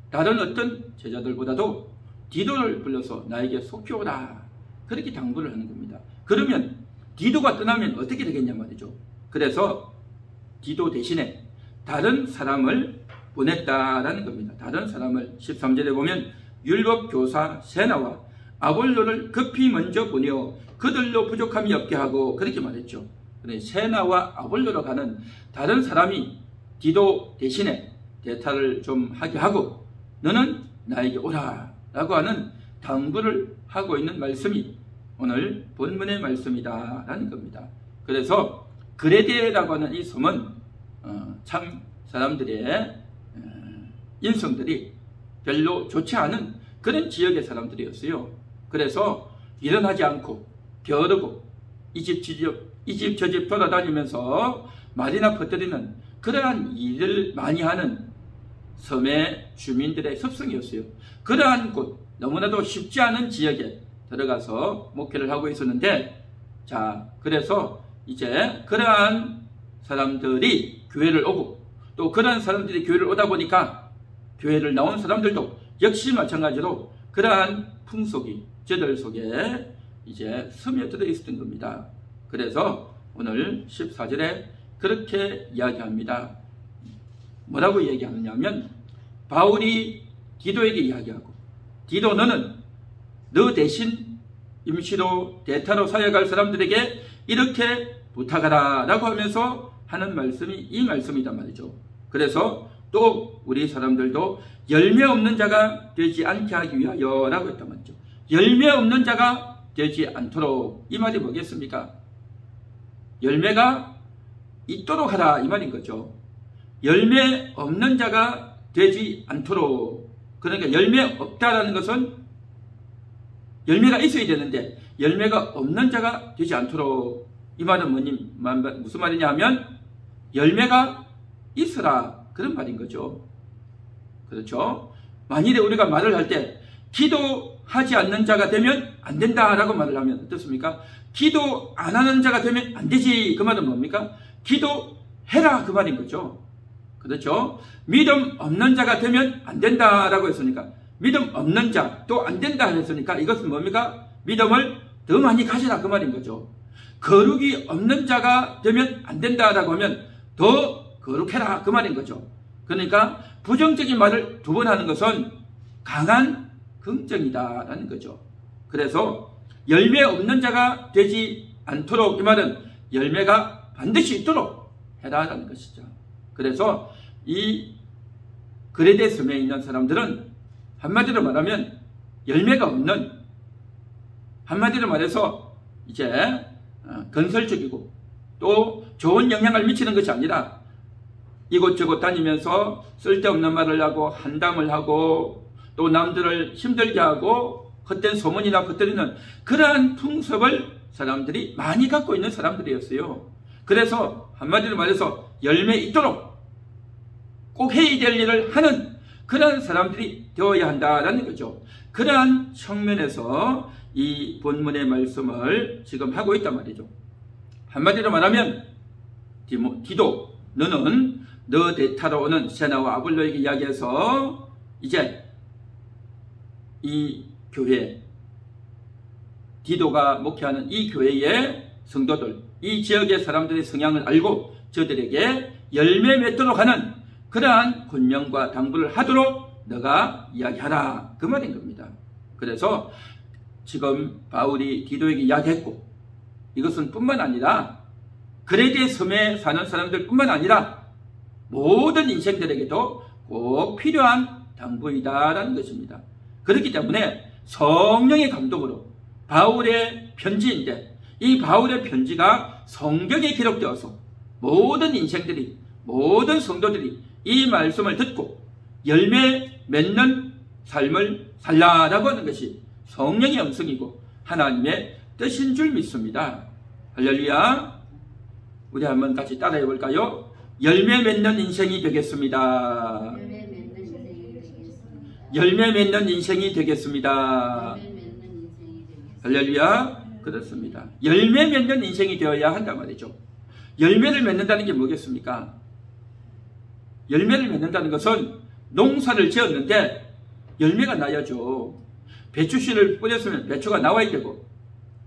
다른 어떤 제자들보다도 디도를 불러서 나에게 속히 오라, 그렇게 당부를 하는 겁니다. 그러면 디도가 떠나면 어떻게 되겠냐 말이죠. 그래서 디도 대신에 다른 사람을 보냈다라는 겁니다. 다른 사람을 13절에 보면 율법교사 세나와 아볼로를 급히 먼저 보내어 그들로 부족함이 없게 하고 그렇게 말했죠. 그런데 세나와 아볼로로 가는 다른 사람이 디도 대신에 대타를 좀 하게 하고 너는 나에게 오라 라고 하는 당부를 하고 있는 말씀이 오늘 본문의 말씀이다 라는 겁니다. 그래서 그레데라고 하는 이 섬은 참 사람들의 인성들이 별로 좋지 않은 그런 지역의 사람들이었어요. 그래서 일어나지 않고 게으르고 이 집 저 집 돌아다니면서 말이나 퍼뜨리는 그러한 일을 많이 하는 섬의 주민들의 습성이었어요. 그러한 곳, 너무나도 쉽지 않은 지역에 들어가서 목회를 하고 있었는데, 자, 그래서 이제 그러한 사람들이 교회를 오고 또 그러한 사람들이 교회를 오다 보니까 교회를 나온 사람들도 역시 마찬가지로 그러한 풍속이 저들 속에 이제 스며들어 있었던 겁니다. 그래서 오늘 14절에 그렇게 이야기합니다. 뭐라고 얘기하느냐면 바울이 디도에게 이야기하고, 디도 너는 너 대신 임시로 대타로 사역할 사람들에게 이렇게 부탁하라 라고 하면서 하는 말씀이 이 말씀이단 말이죠. 그래서 또 우리 사람들도 열매 없는 자가 되지 않게 하기 위하여 라고 했단 말이죠. 열매 없는 자가 되지 않도록, 이 말이 뭐겠습니까? 열매가 있도록 하라, 이 말인 거죠. 열매 없는 자가 되지 않도록. 그러니까 열매 없다라는 것은 열매가 있어야 되는데 열매가 없는 자가 되지 않도록. 이 말은 무슨 말이냐 하면 열매가 있으라, 그런 말인 거죠. 그렇죠? 만일에 우리가 말을 할 때 기도하지 않는 자가 되면 안 된다라고 말을 하면 어떻습니까? 기도 안 하는 자가 되면 안 되지, 그 말은 뭡니까? 기도해라, 그 말인 거죠. 그렇죠? 믿음 없는 자가 되면 안 된다라고 했으니까 믿음 없는 자 또 안 된다 했으니까 이것은 뭡니까? 믿음을 더 많이 가지라, 그 말인 거죠. 거룩이 없는 자가 되면 안 된다라고 하면 더 거룩해라, 그 말인 거죠. 그러니까 부정적인 말을 두 번 하는 것은 강한 긍정이다라는 거죠. 그래서 열매 없는 자가 되지 않도록, 이 말은 열매가 반드시 있도록 해라라는 것이죠. 그래서 이 그레데 섬에 있는 사람들은 한마디로 말하면 열매가 없는, 한마디로 말해서 이제 건설적이고 또 좋은 영향을 미치는 것이 아니라 이곳저곳 다니면서 쓸데없는 말을 하고 한담을 하고 또 남들을 힘들게 하고 헛된 소문이나 퍼뜨리는 그러한 풍습을 사람들이 많이 갖고 있는 사람들이었어요. 그래서 한마디로 말해서 열매 있도록 꼭 해야 될 일을 하는 그러한 사람들이 되어야 한다라는 거죠. 그러한 측면에서 이 본문의 말씀을 지금 하고 있단 말이죠. 한마디로 말하면 디도, 너는 너 대타로 오는 세나와 아볼로에게 이야기해서 이제 이 교회, 디도가 목회하는 이 교회의 성도들, 이 지역의 사람들의 성향을 알고 저들에게 열매 맺도록 하는 그러한 권면과 당부를 하도록 너가 이야기하라, 그 말인 겁니다. 그래서 지금 바울이 디도에게 이야기했고, 이것은 뿐만 아니라 그레데 섬에 사는 사람들 뿐만 아니라 모든 인생들에게도 꼭 필요한 당부이다라는 것입니다. 그렇기 때문에 성령의 감동으로 바울의 편지인데, 이 바울의 편지가 성경에 기록되어서 모든 인생들이, 모든 성도들이 이 말씀을 듣고 열매 맺는 삶을 살라라고 하는 것이 성령의 음성이고 하나님의 뜻인 줄 믿습니다. 할렐루야. 우리 한번 같이 따라해 볼까요? 열매 맺는 인생이 되겠습니다. 열매 맺는 인생이 되겠습니다. 할렐루야. 그렇습니다. 열매 맺는 인생이 되어야 한단 말이죠. 열매를 맺는다는 게 뭐겠습니까? 열매를 맺는다는 것은 농사를 지었는데 열매가 나야죠. 배추씨를 뿌렸으면 배추가 나와야 되고,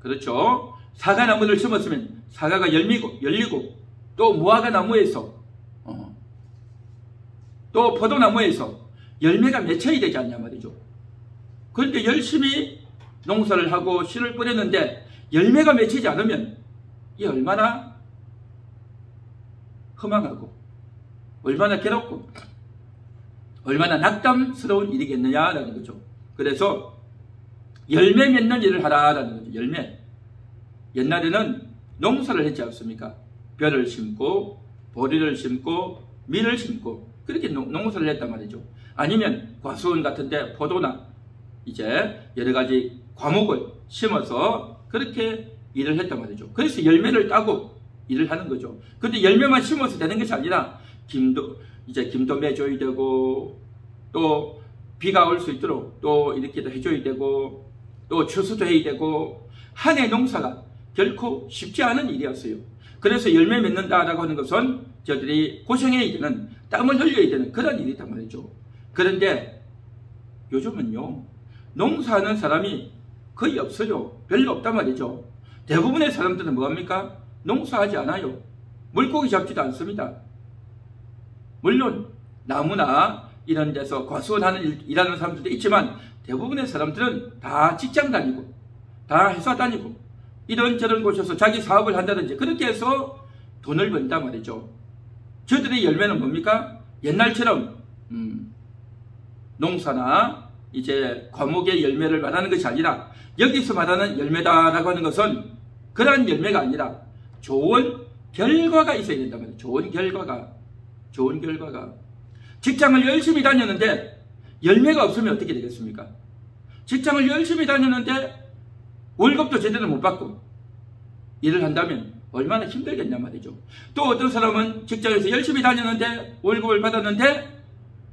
그렇죠? 사과나무를 심었으면 사과가 열리고 또 무화과나무에서 또 포도나무에서 열매가 맺혀야 되지 않냐 말이죠. 그런데 열심히 농사를 하고 씨를 뿌렸는데 열매가 맺히지 않으면 이게 얼마나 허망하고 얼마나 괴롭고 얼마나 낙담스러운 일이겠느냐라는 거죠. 그래서 열매 맺는 일을 하라라는 거죠. 열매. 옛날에는 농사를 했지 않습니까? 벼를 심고 보리를 심고 밀을 심고 그렇게 농사를 했단 말이죠. 아니면 과수원 같은데 포도나 이제 여러 가지 과목을 심어서 그렇게 일을 했단 말이죠. 그래서 열매를 따고 일을 하는 거죠. 그런데 열매만 심어서 되는 것이 아니라 김도 매줘야 되고, 또 비가 올 수 있도록 또 이렇게 해줘야 되고, 또 추수도 해야 되고, 한 해 농사가 결코 쉽지 않은 일이었어요. 그래서 열매 맺는다라고 하는 것은 저들이 고생해야 되는, 땀을 흘려야 되는 그런 일이단 말이죠. 그런데 요즘은요, 농사하는 사람이 거의 없어요. 별로 없단 말이죠. 대부분의 사람들은 뭐합니까? 농사하지 않아요. 물고기 잡지도 않습니다. 물론 나무나 이런 데서 과수원하는 일하는 사람들도 있지만 대부분의 사람들은 다 직장 다니고 다 회사 다니고 이런저런 곳에서 자기 사업을 한다든지 그렇게 해서 돈을 번단 말이죠. 저들의 열매는 뭡니까? 옛날처럼 농사나 이제 과목의 열매를 말하는 것이 아니라 여기서 말하는 열매다라고 하는 것은 그러한 열매가 아니라 좋은 결과가 있어야 된단 말이에요. 좋은 결과가. 직장을 열심히 다녔는데 열매가 없으면 어떻게 되겠습니까? 직장을 열심히 다녔는데 월급도 제대로 못 받고 일을 한다면 얼마나 힘들겠냐 말이죠. 또 어떤 사람은 직장에서 열심히 다녔는데 월급을 받았는데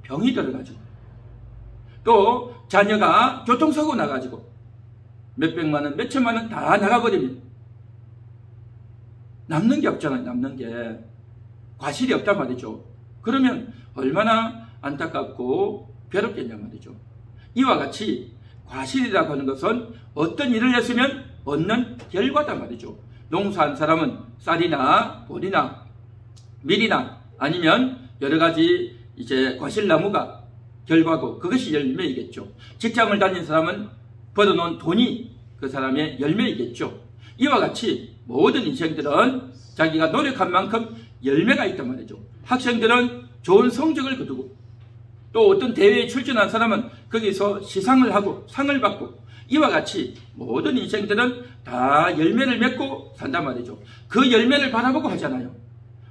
병이 들어가지고 또 자녀가 교통사고 나가지고 몇백만 원, 몇천만 원 다 나가버리면 남는 게 없잖아요. 남는 게 과실이 없단 말이죠. 그러면 얼마나 안타깝고 괴롭겠냐 말이죠. 이와 같이 과실이라고 하는 것은 어떤 일을 했으면 얻는 결과단 말이죠. 농사한 사람은 쌀이나 보리나 밀이나 아니면 여러 가지 이제 과실나무가 결과고 그것이 열매이겠죠. 직장을 다닌 사람은 벌어놓은 돈이 그 사람의 열매이겠죠. 이와 같이 모든 인생들은 자기가 노력한 만큼 열매가 있단 말이죠. 학생들은 좋은 성적을 거두고 또 어떤 대회에 출전한 사람은 거기서 시상을 하고 상을 받고 이와 같이 모든 인생들은 다 열매를 맺고 산단 말이죠. 그 열매를 바라보고 하잖아요.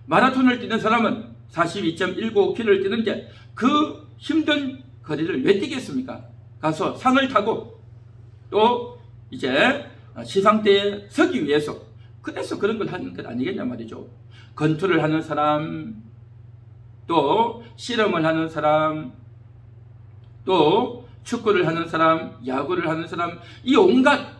마라톤을 뛰는 사람은 42.195km를 뛰는데 그 힘든 거리를 왜 뛰겠습니까? 가서 상을 타고 또 이제 시상대에 서기 위해서 그래서 그런 걸 하는 것 아니겠냐 말이죠. 권투를 하는 사람, 또 실험을 하는 사람, 또 축구를 하는 사람, 야구를 하는 사람, 이 온갖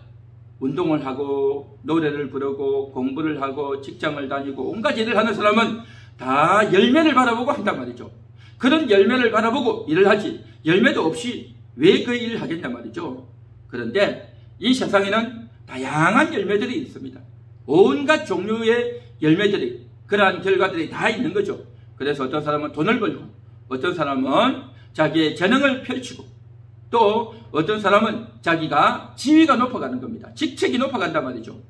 운동을 하고 노래를 부르고 공부를 하고 직장을 다니고 온갖 일을 하는 사람은 다 열매를 바라보고 한단 말이죠. 그런 열매를 바라보고 일을 하지 열매도 없이 왜 그 일을 하겠냐 말이죠. 그런데 이 세상에는 다양한 열매들이 있습니다. 온갖 종류의 열매들이, 그러한 결과들이 다 있는 거죠. 그래서 어떤 사람은 돈을 벌고 어떤 사람은 자기의 재능을 펼치고 또 어떤 사람은 자기가 지위가 높아가는 겁니다. 직책이 높아간단 말이죠.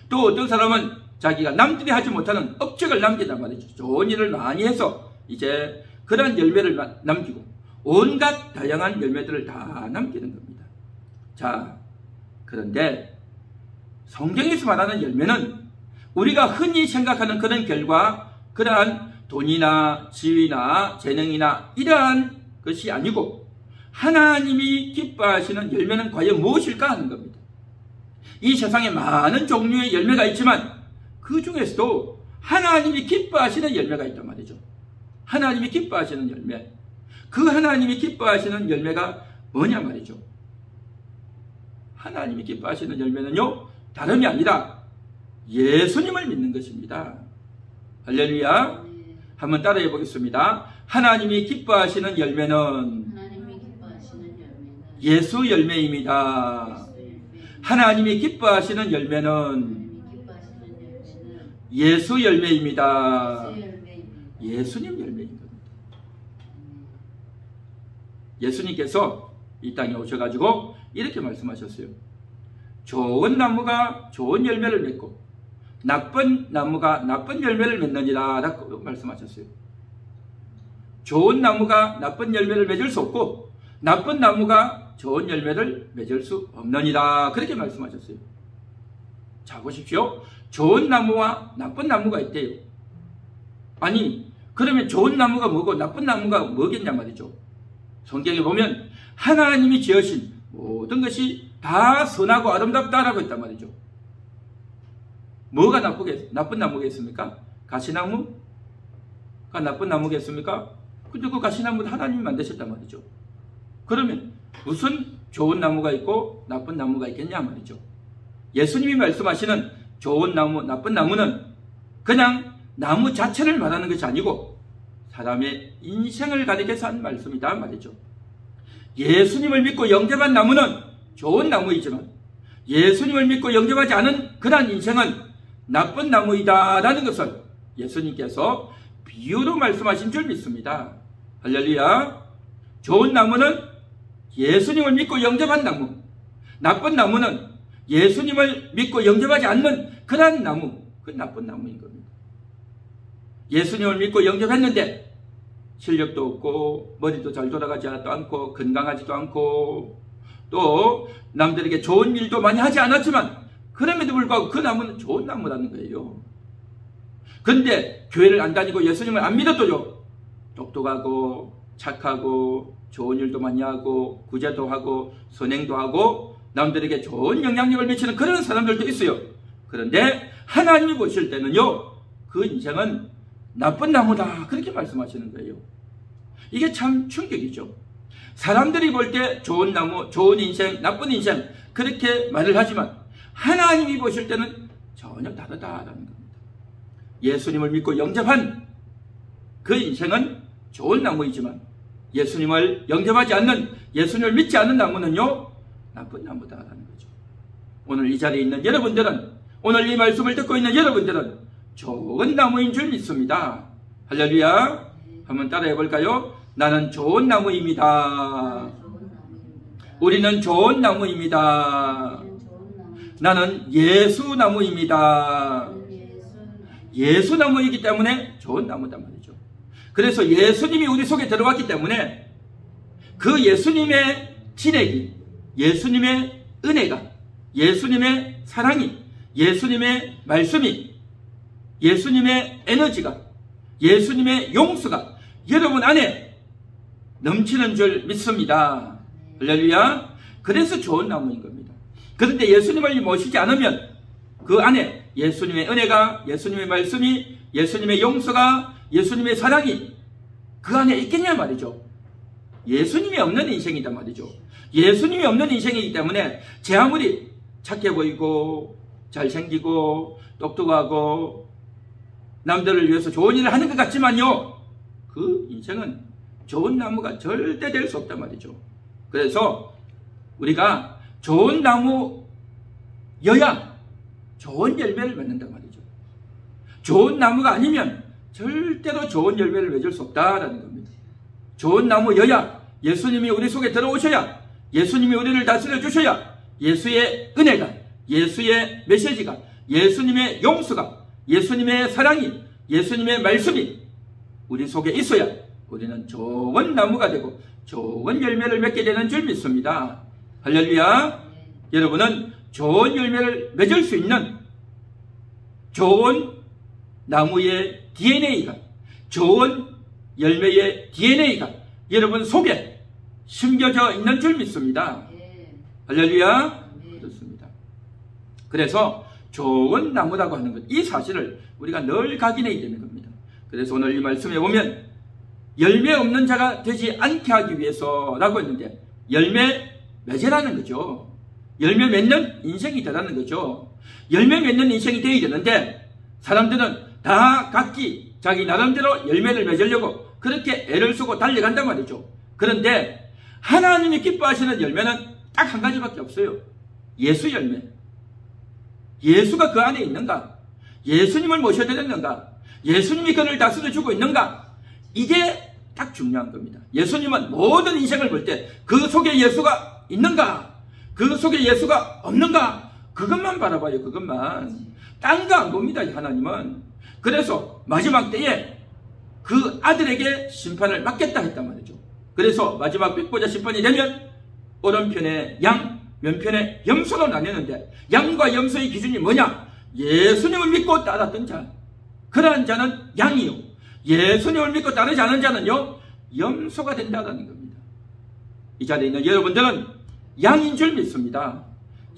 또 어떤 사람은 자기가 남들이 하지 못하는 업적을 남긴단 말이죠. 좋은 일을 많이 해서 이제 그런 열매를 남기고 온갖 다양한 열매들을 다 남기는 겁니다. 자, 그런데 성경에서 말하는 열매는 우리가 흔히 생각하는 그런 결과, 그러한 돈이나 지위나 재능이나 이러한 것이 아니고 하나님이 기뻐하시는 열매는 과연 무엇일까 하는 겁니다. 이 세상에 많은 종류의 열매가 있지만 그 중에서도 하나님이 기뻐하시는 열매가 있단 말이죠. 하나님이 기뻐하시는 열매. 그 하나님이 기뻐하시는 열매가 뭐냐 말이죠. 하나님이 기뻐하시는 열매는요, 다름이 아니라 예수님을 믿는 것입니다. 할렐루야. 한번 따라해 보겠습니다. 하나님이 기뻐하시는 열매는 예수 열매입니다. 하나님이 기뻐하시는 열매는 예수 열매입니다. 예수님 열매인 겁니다. 예수님께서 이 땅에 오셔가지고 이렇게 말씀하셨어요. 좋은 나무가 좋은 열매를 맺고 나쁜 나무가 나쁜 열매를 맺느니라 라고 말씀하셨어요. 좋은 나무가 나쁜 열매를 맺을 수 없고 나쁜 나무가 좋은 열매를 맺을 수 없느니라 그렇게 말씀하셨어요. 자, 보십시오. 좋은 나무와 나쁜 나무가 있대요. 아니, 그러면 좋은 나무가 뭐고 나쁜 나무가 뭐겠냐 말이죠. 성경에 보면 하나님이 지으신 모든 것이 다 선하고 아름답다라고 했단 말이죠. 뭐가 나쁜 나무겠습니까? 가시나무가 나쁜 나무겠습니까? 근데 그 가시나무도 하나님이 만드셨단 말이죠. 그러면 무슨 좋은 나무가 있고 나쁜 나무가 있겠냐 말이죠. 예수님이 말씀하시는 좋은 나무, 나쁜 나무는 그냥 나무 자체를 말하는 것이 아니고 사람의 인생을 가리켜서 한 말씀이다 말이죠. 예수님을 믿고 영접한 나무는 좋은 나무이지만 예수님을 믿고 영접하지 않은 그러한 인생은 나쁜 나무이다 라는 것을 예수님께서 비유로 말씀하신 줄 믿습니다. 할렐루야. 좋은 나무는 예수님을 믿고 영접한 나무, 나쁜 나무는 예수님을 믿고 영접하지 않는 그러한 나무, 그 나쁜 나무인 겁니다. 예수님을 믿고 영접했는데 실력도 없고 머리도 잘 돌아가지도 않고 건강하지도 않고 또 남들에게 좋은 일도 많이 하지 않았지만 그럼에도 불구하고 그 나무는 좋은 나무라는 거예요. 근데 교회를 안 다니고 예수님을 안 믿어도요, 똑똑하고 착하고 좋은 일도 많이 하고 구제도 하고 선행도 하고 남들에게 좋은 영향력을 미치는 그런 사람들도 있어요. 그런데 하나님이 보실 때는요, 그 인생은 나쁜 나무다, 그렇게 말씀하시는 거예요. 이게 참 충격이죠. 사람들이 볼 때 좋은 나무, 좋은 인생, 나쁜 인생 그렇게 말을 하지만 하나님이 보실 때는 전혀 다르다라는 겁니다. 예수님을 믿고 영접한 그 인생은 좋은 나무이지만 예수님을 영접하지 않는, 예수님을 믿지 않는 나무는요, 나쁜 나무다라는 거죠. 오늘 이 자리에 있는 여러분들은, 오늘 이 말씀을 듣고 있는 여러분들은 좋은 나무인 줄 믿습니다. 할렐루야. 한번 따라해 볼까요? 나는 좋은 나무입니다. 우리는 좋은 나무입니다. 나는 예수 나무입니다. 예수 나무이기 때문에 좋은 나무단 말이죠. 그래서 예수님이 우리 속에 들어왔기 때문에 그 예수님의 진액이, 예수님의 은혜가, 예수님의 사랑이, 예수님의 말씀이, 예수님의 에너지가, 예수님의 용서가 여러분 안에 넘치는 줄 믿습니다. 할렐루야. 그래서 좋은 나무인 겁니다. 그런데 예수님을 모시지 않으면 그 안에 예수님의 은혜가, 예수님의 말씀이, 예수님의 용서가, 예수님의 사랑이 그 안에 있겠냐 말이죠. 예수님이 없는 인생이다 말이죠. 예수님이 없는 인생이기 때문에 제 아무리 착해 보이고 잘생기고 똑똑하고 남들을 위해서 좋은 일을 하는 것 같지만요, 그 인생은 좋은 나무가 절대 될 수 없단 말이죠. 그래서 우리가 좋은 나무여야 좋은 열매를 맺는단 말이죠. 좋은 나무가 아니면 절대로 좋은 열매를 맺을 수 없다라는 겁니다. 좋은 나무여야 예수님이 우리 속에 들어오셔야, 예수님이 우리를 다스려 주셔야 예수의 은혜가, 예수의 메시지가, 예수님의 용서가, 예수님의 사랑이, 예수님의 말씀이 우리 속에 있어야 우리는 좋은 나무가 되고 좋은 열매를 맺게 되는 줄 믿습니다. 할렐루야. 여러분은 좋은 열매를 맺을 수 있는 좋은 나무의 DNA가, 좋은 열매의 DNA가 여러분 속에 심겨져 있는 줄 믿습니다. 할렐루야. 그렇습니다. 그래서 좋은 나무라고 하는 것, 이 사실을 우리가 늘 각인해야 되는 겁니다. 그래서 오늘 이 말씀에 보면 열매 없는 자가 되지 않게 하기 위해서라고 했는데 열매 맺으라는 거죠. 열매 맺는 인생이 되라는 거죠. 열매 맺는 인생이 되어야 되는데 사람들은 다 각기 자기 나름대로 열매를 맺으려고 그렇게 애를 쓰고 달려간단 말이죠. 그런데 하나님이 기뻐하시는 열매는 딱 한 가지밖에 없어요. 예수 열매. 예수가 그 안에 있는가? 예수님을 모셔드렸는가? 예수님이 그를 다스려주고 있는가? 이게 딱 중요한 겁니다. 예수님은 모든 인생을 볼 때 그 속에 예수가 있는가? 그 속에 예수가 없는가? 그것만 바라봐요. 그것만. 딴 거 안 봅니다. 하나님은. 그래서 마지막 때에 그 아들에게 심판을 맡겠다 했단 말이죠. 그래서 마지막 백보자 심판이 되면 오른편에 양, 왼편에 염소로 나뉘는데 양과 염소의 기준이 뭐냐? 예수님을 믿고 따랐던 자, 그러한 자는 양이요, 예수님을 믿고 따르지 않은 자는요 염소가 된다는 겁니다. 이 자리에 있는 여러분들은 양인 줄 믿습니다.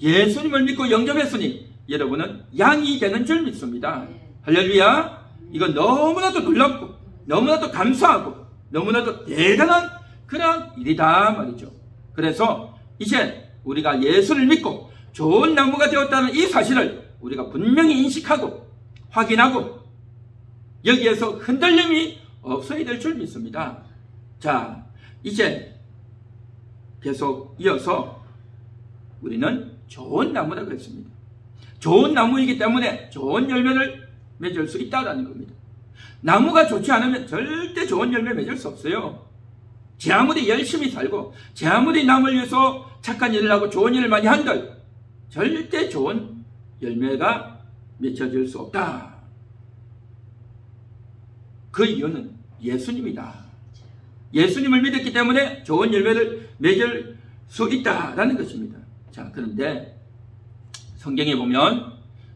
예수님을 믿고 영접했으니 여러분은 양이 되는 줄 믿습니다. 할렐루야. 이건 너무나도 놀랍고 너무나도 감사하고 너무나도 대단한 그런 일이다 말이죠. 그래서 이제 우리가 예수를 믿고 좋은 나무가 되었다는 이 사실을 우리가 분명히 인식하고 확인하고 여기에서 흔들림이 없어야 될 줄 믿습니다. 자, 이제 계속 이어서 우리는 좋은 나무라고 했습니다. 좋은 나무이기 때문에 좋은 열매를 맺을 수 있다는 겁니다. 나무가 좋지 않으면 절대 좋은 열매 맺을 수 없어요. 제 아무리 열심히 살고 제 아무리 남을 위해서 착한 일을 하고 좋은 일을 많이 한들 절대 좋은 열매가 맺혀질 수 없다. 그 이유는 예수님이다. 예수님을 믿었기 때문에 좋은 열매를 맺을 수 있다라는 것입니다. 자, 그런데 성경에 보면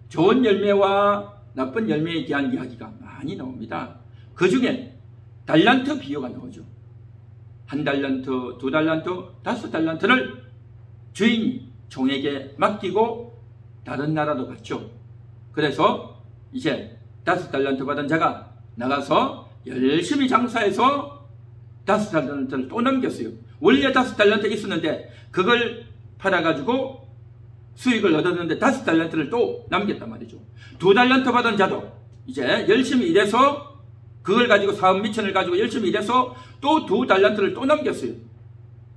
좋은 열매와 나쁜 열매에 대한 이야기가 많이 나옵니다. 그 중에 달란트 비유가 나오죠. 1달란트, 2달란트, 5달란트를 주인이 종에게 맡기고 다른 나라로 갔죠. 그래서 이제 5달란트 받은 자가 나가서 열심히 장사해서 5달란트를 또 남겼어요. 원래 5달란트 있었는데 그걸 팔아가지고 수익을 얻었는데 5달란트를 또 남겼단 말이죠. 2달란트 받은 자도 이제 열심히 일해서 그걸 가지고 사업 미천을 가지고 열심히 일해서 또 2달란트를 또 남겼어요.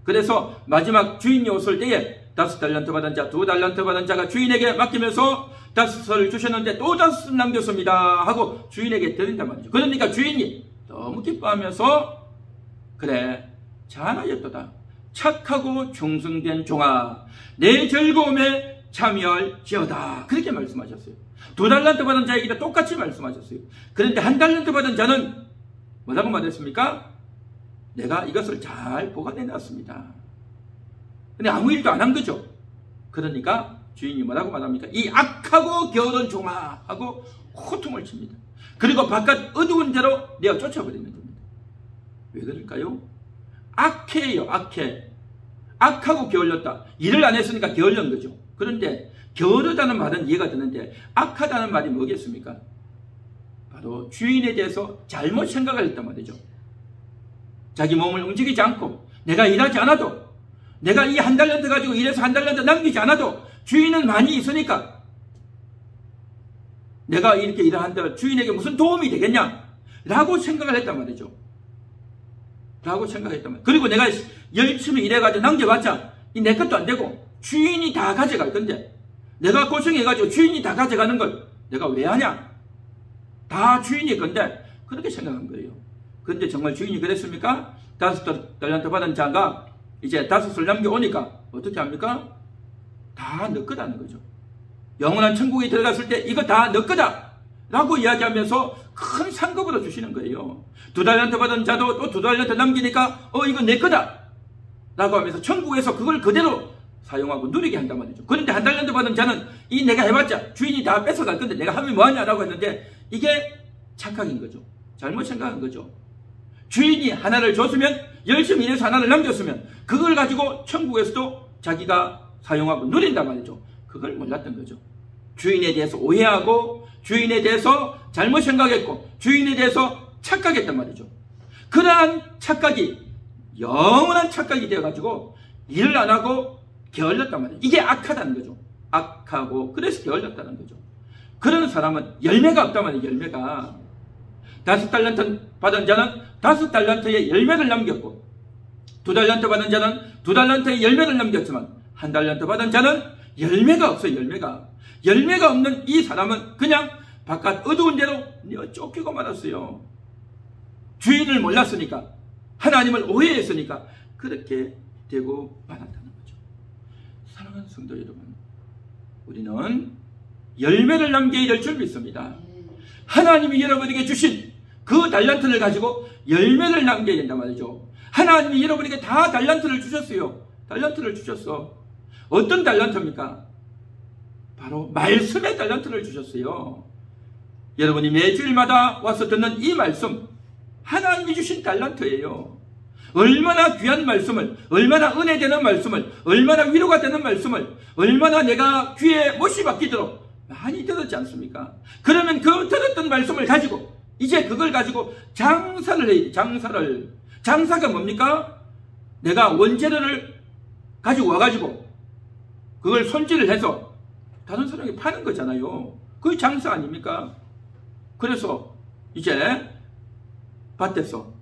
그래서 마지막 주인이 오실 때에 5달란트 받은 자, 2달란트 받은 자가 주인에게 맡기면서 5을 주셨는데 또 5 남겼습니다 하고 주인에게 드린단 말이죠. 그러니까 주인이 너무 기뻐하면서 그래 잘하였도다. 착하고 충성된 종아, 내 즐거움에 참여할지어다. 그렇게 말씀하셨어요. 2달란트 받은 자에게도 똑같이 말씀하셨어요. 그런데 1달란트 받은 자는 뭐라고 말했습니까? 내가 이것을 잘 보관해 놨습니다. 근데 아무 일도 안 한 거죠. 그러니까 주인이 뭐라고 말합니까? 이 악하고 게으른 종아 하고 호통을 칩니다. 그리고 바깥 어두운 데로 내어 쫓아버리는 겁니다. 왜 그럴까요? 악해요, 악해. 악하고 게을렀다. 일을 안 했으니까 게을른 거죠. 그런데 게으르다는 말은 이해가 되는데 악하다는 말이 뭐겠습니까? 바로 주인에 대해서 잘못 생각을 했단 말이죠. 자기 몸을 움직이지 않고 내가 일하지 않아도 내가 이 1달란트 가지고 일해서 1달란트 남기지 않아도 주인은 많이 있으니까 내가 이렇게 일을 한다 주인에게 무슨 도움이 되겠냐 라고 생각을 했단 말이죠. 라고 생각했단 말이죠. 그리고 내가 열심히 일해가지고 남겨봤자 이 내 것도 안 되고 주인이 다 가져갈 건데 내가 고생해가지고 주인이 다 가져가는 걸 내가 왜 하냐? 다 주인이 건데 그렇게 생각한 거예요. 그런데 정말 주인이 그랬습니까? 5달란트 받은 자가 이제 5을 남겨오니까 어떻게 합니까? 다 너 거다는 거죠. 영원한 천국에 들어갔을 때 이거 다 너 거다 라고 이야기하면서 큰 상급으로 주시는 거예요. 2달란트 받은 자도 또 2달란트 남기니까 이거 내 거다 라고 하면서 천국에서 그걸 그대로 사용하고 누리게 한단 말이죠. 그런데 1달란트 받은 자는 이 내가 해봤자 주인이 다 뺏어갈 건데 내가 하면 뭐하냐라고 했는데 이게 착각인 거죠. 잘못 생각한 거죠. 주인이 하나를 줬으면 열심히 일해서 하나를 남겼으면 그걸 가지고 천국에서도 자기가 사용하고 누린단 말이죠. 그걸 몰랐던 거죠. 주인에 대해서 오해하고 주인에 대해서 잘못 생각했고 주인에 대해서 착각했단 말이죠. 그러한 착각이 영원한 착각이 되어가지고 일을 안 하고 게을렀단 말이에요. 이게 악하다는 거죠. 악하고 그래서 게을렀다는 거죠. 그런 사람은 열매가 없단 말이에요. 열매가 5달란트 받은 자는 5달란트의 열매를 남겼고 2달란트 받은 자는 2달란트의 열매를 남겼지만 1달란트 받은 자는 열매가 없어요. 열매가 없는 이 사람은 그냥 바깥 어두운 데로 쫓기고 말았어요. 주인을 몰랐으니까 하나님을 오해했으니까 그렇게 되고 말았다는 거죠. 사랑하는 성도 여러분, 우리는 열매를 남겨야 될 줄 믿습니다. 하나님이 여러분에게 주신 그 달란트를 가지고 열매를 남겨야 된단 말이죠. 하나님이 여러분에게 다 달란트를 주셨어요. 달란트를 주셨어. 어떤 달란트입니까? 바로 말씀의 달란트를 주셨어요. 여러분이 매주일마다 와서 듣는 이 말씀, 하나님이 주신 달란트예요. 얼마나 귀한 말씀을, 얼마나 은혜되는 말씀을, 얼마나 위로가 되는 말씀을, 얼마나 내가 귀에 못이 박히도록 많이 들었지 않습니까? 그러면 그 들었던 말씀을 가지고 이제 그걸 가지고 장사를 해야 돼. 장사가 뭡니까? 내가 원재료를 가지고 와가지고 그걸 손질을 해서 다른 사람에게 파는 거잖아요. 그게 장사 아닙니까? 그래서 이제 밭에서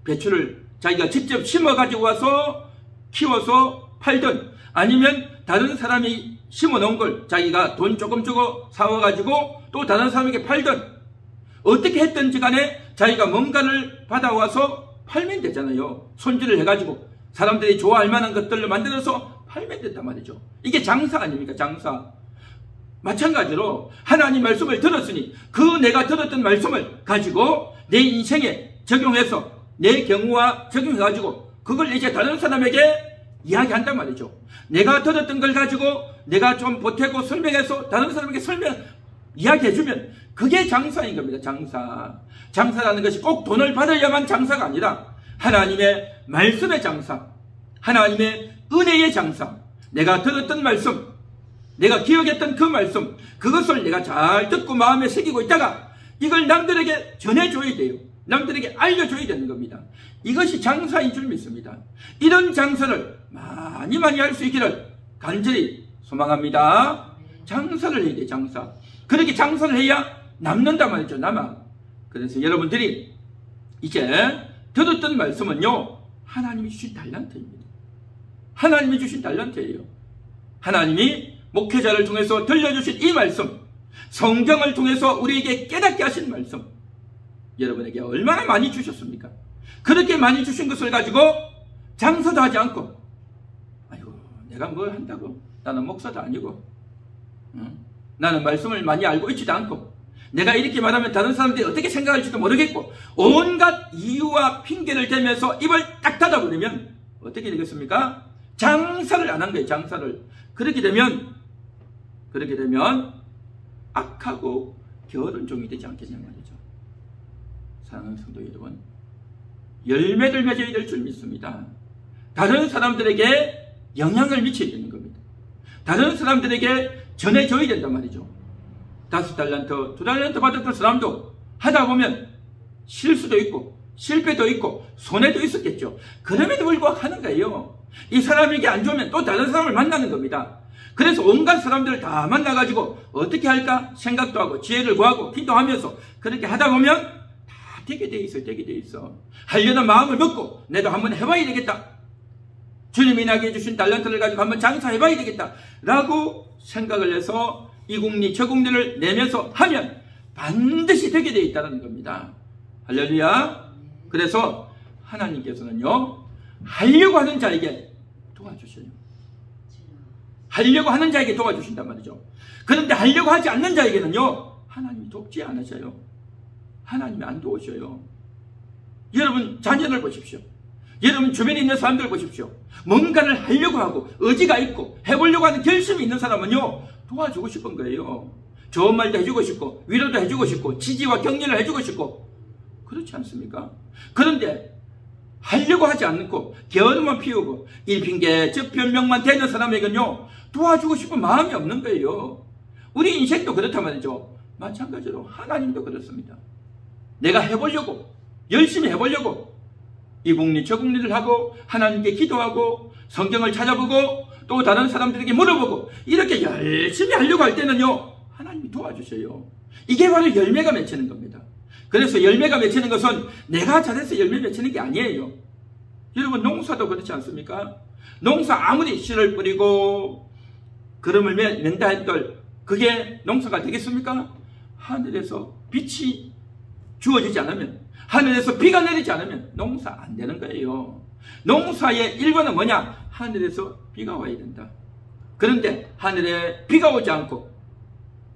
배추를 자기가 직접 심어가지고 와서 키워서 팔든 아니면 다른 사람이 심어놓은 걸 자기가 돈 조금 주고 사와가지고 또 다른 사람에게 팔든 어떻게 했든지 간에 자기가 뭔가를 받아와서 팔면 되잖아요. 손질을 해가지고 사람들이 좋아할 만한 것들을 만들어서 팔면 된단 말이죠. 이게 장사 아닙니까? 장사. 마찬가지로 하나님 말씀을 들었으니 그 내가 들었던 말씀을 가지고 내 인생에 적용해서 내 경우와 적용해가지고 그걸 이제 다른 사람에게 이야기한단 말이죠. 내가 들었던 걸 가지고 내가 좀 보태고 설명해서 다른 사람에게 이야기해주면 그게 장사인 겁니다. 장사라는 것이 꼭 돈을 받아야만 장사가 아니라 하나님의 말씀의 장사, 하나님의 은혜의 장사, 내가 들었던 말씀, 내가 기억했던 그 말씀, 그것을 내가 잘 듣고 마음에 새기고 있다가 이걸 남들에게 전해줘야 돼요. 남들에게 알려줘야 되는 겁니다. 이것이 장사인 줄 믿습니다. 이런 장사를 많이 할 수 있기를 간절히 소망합니다. 장사를 해야 돼, 장사. 그렇게 장사를 해야 남는단 말이죠, 남아. 그래서 여러분들이 이제 들었던 말씀은요, 하나님이 주신 달란트입니다. 하나님이 주신 달란트예요. 하나님이 목회자를 통해서 들려주신 이 말씀, 성경을 통해서 우리에게 깨닫게 하신 말씀, 여러분에게 얼마나 많이 주셨습니까? 그렇게 많이 주신 것을 가지고 장사도 하지 않고, 아이고 내가 뭘 한다고, 나는 목사도 아니고, 나는 말씀을 많이 알고 있지도 않고, 내가 이렇게 말하면 다른 사람들이 어떻게 생각할지도 모르겠고, 온갖 이유와 핑계를 대면서 입을 딱 닫아버리면 어떻게 되겠습니까? 장사를 안 한 거예요. 장사를. 그렇게 되면 악하고 게으른 종이 되지 않겠냐 말이죠. 사랑하는 성도 여러분, 열매를 맺어야 될 줄 믿습니다. 다른 사람들에게 영향을 미쳐야 되는 겁니다. 다른 사람들에게 전해줘야 된단 말이죠. 5달란트, 2달란트 받았던 사람도 하다 보면 실수도 있고 실패도 있고 손해도 있었겠죠. 그럼에도 불구하고 하는 거예요. 이 사람에게 안 좋으면 또 다른 사람을 만나는 겁니다. 그래서 온갖 사람들을 다 만나가지고 어떻게 할까 생각도 하고 지혜를 구하고 기도하면서 그렇게 하다 보면 다 되게 돼 있어요. 되게 돼 있어. 하려는 마음을 먹고 내도 한번 해봐야 되겠다. 주님이 나게 해주신 달란트를 가지고 한번 장사해봐야 되겠다 라고 생각을 해서 이 국리 저 국리를 내면서 하면 반드시 되게 돼 있다는 겁니다. 할렐루야. 그래서 하나님께서는요, 하려고 하는 자에게 도와주셔요. 하려고 하는 자에게 도와주신단 말이죠. 그런데 하려고 하지 않는 자에게는요, 하나님이 돕지 않으셔요. 하나님이 안 도우셔요. 여러분 자녀를 보십시오. 여러분 주변에 있는 사람들을 보십시오. 뭔가를 하려고 하고 의지가 있고 해보려고 하는 결심이 있는 사람은요, 도와주고 싶은 거예요. 좋은 말도 해주고 싶고 위로도 해주고 싶고 지지와 격려를 해주고 싶고, 그렇지 않습니까? 그런데 하려고 하지 않고 게으름만 피우고 이 핑계 저 변명만 대는 사람에게는요, 도와주고 싶은 마음이 없는 거예요. 우리 인생도 그렇단 말이죠. 마찬가지로 하나님도 그렇습니다. 내가 해보려고, 열심히 해보려고 이 국리 저 국리를 하고 하나님께 기도하고 성경을 찾아보고 또 다른 사람들에게 물어보고 이렇게 열심히 하려고 할 때는요, 하나님이 도와주셔요. 이게 바로 열매가 맺히는 겁니다. 그래서 열매가 맺히는 것은 내가 잘해서 열매 맺히는 게 아니에요. 여러분 농사도 그렇지 않습니까? 농사 아무리 씨를 뿌리고 그름을 낸다 해도 그게 농사가 되겠습니까? 하늘에서 빛이 주어지지 않으면, 하늘에서 비가 내리지 않으면 농사 안 되는 거예요. 농사의 일과는 뭐냐? 하늘에서 비가 와야 된다. 그런데 하늘에 비가 오지 않고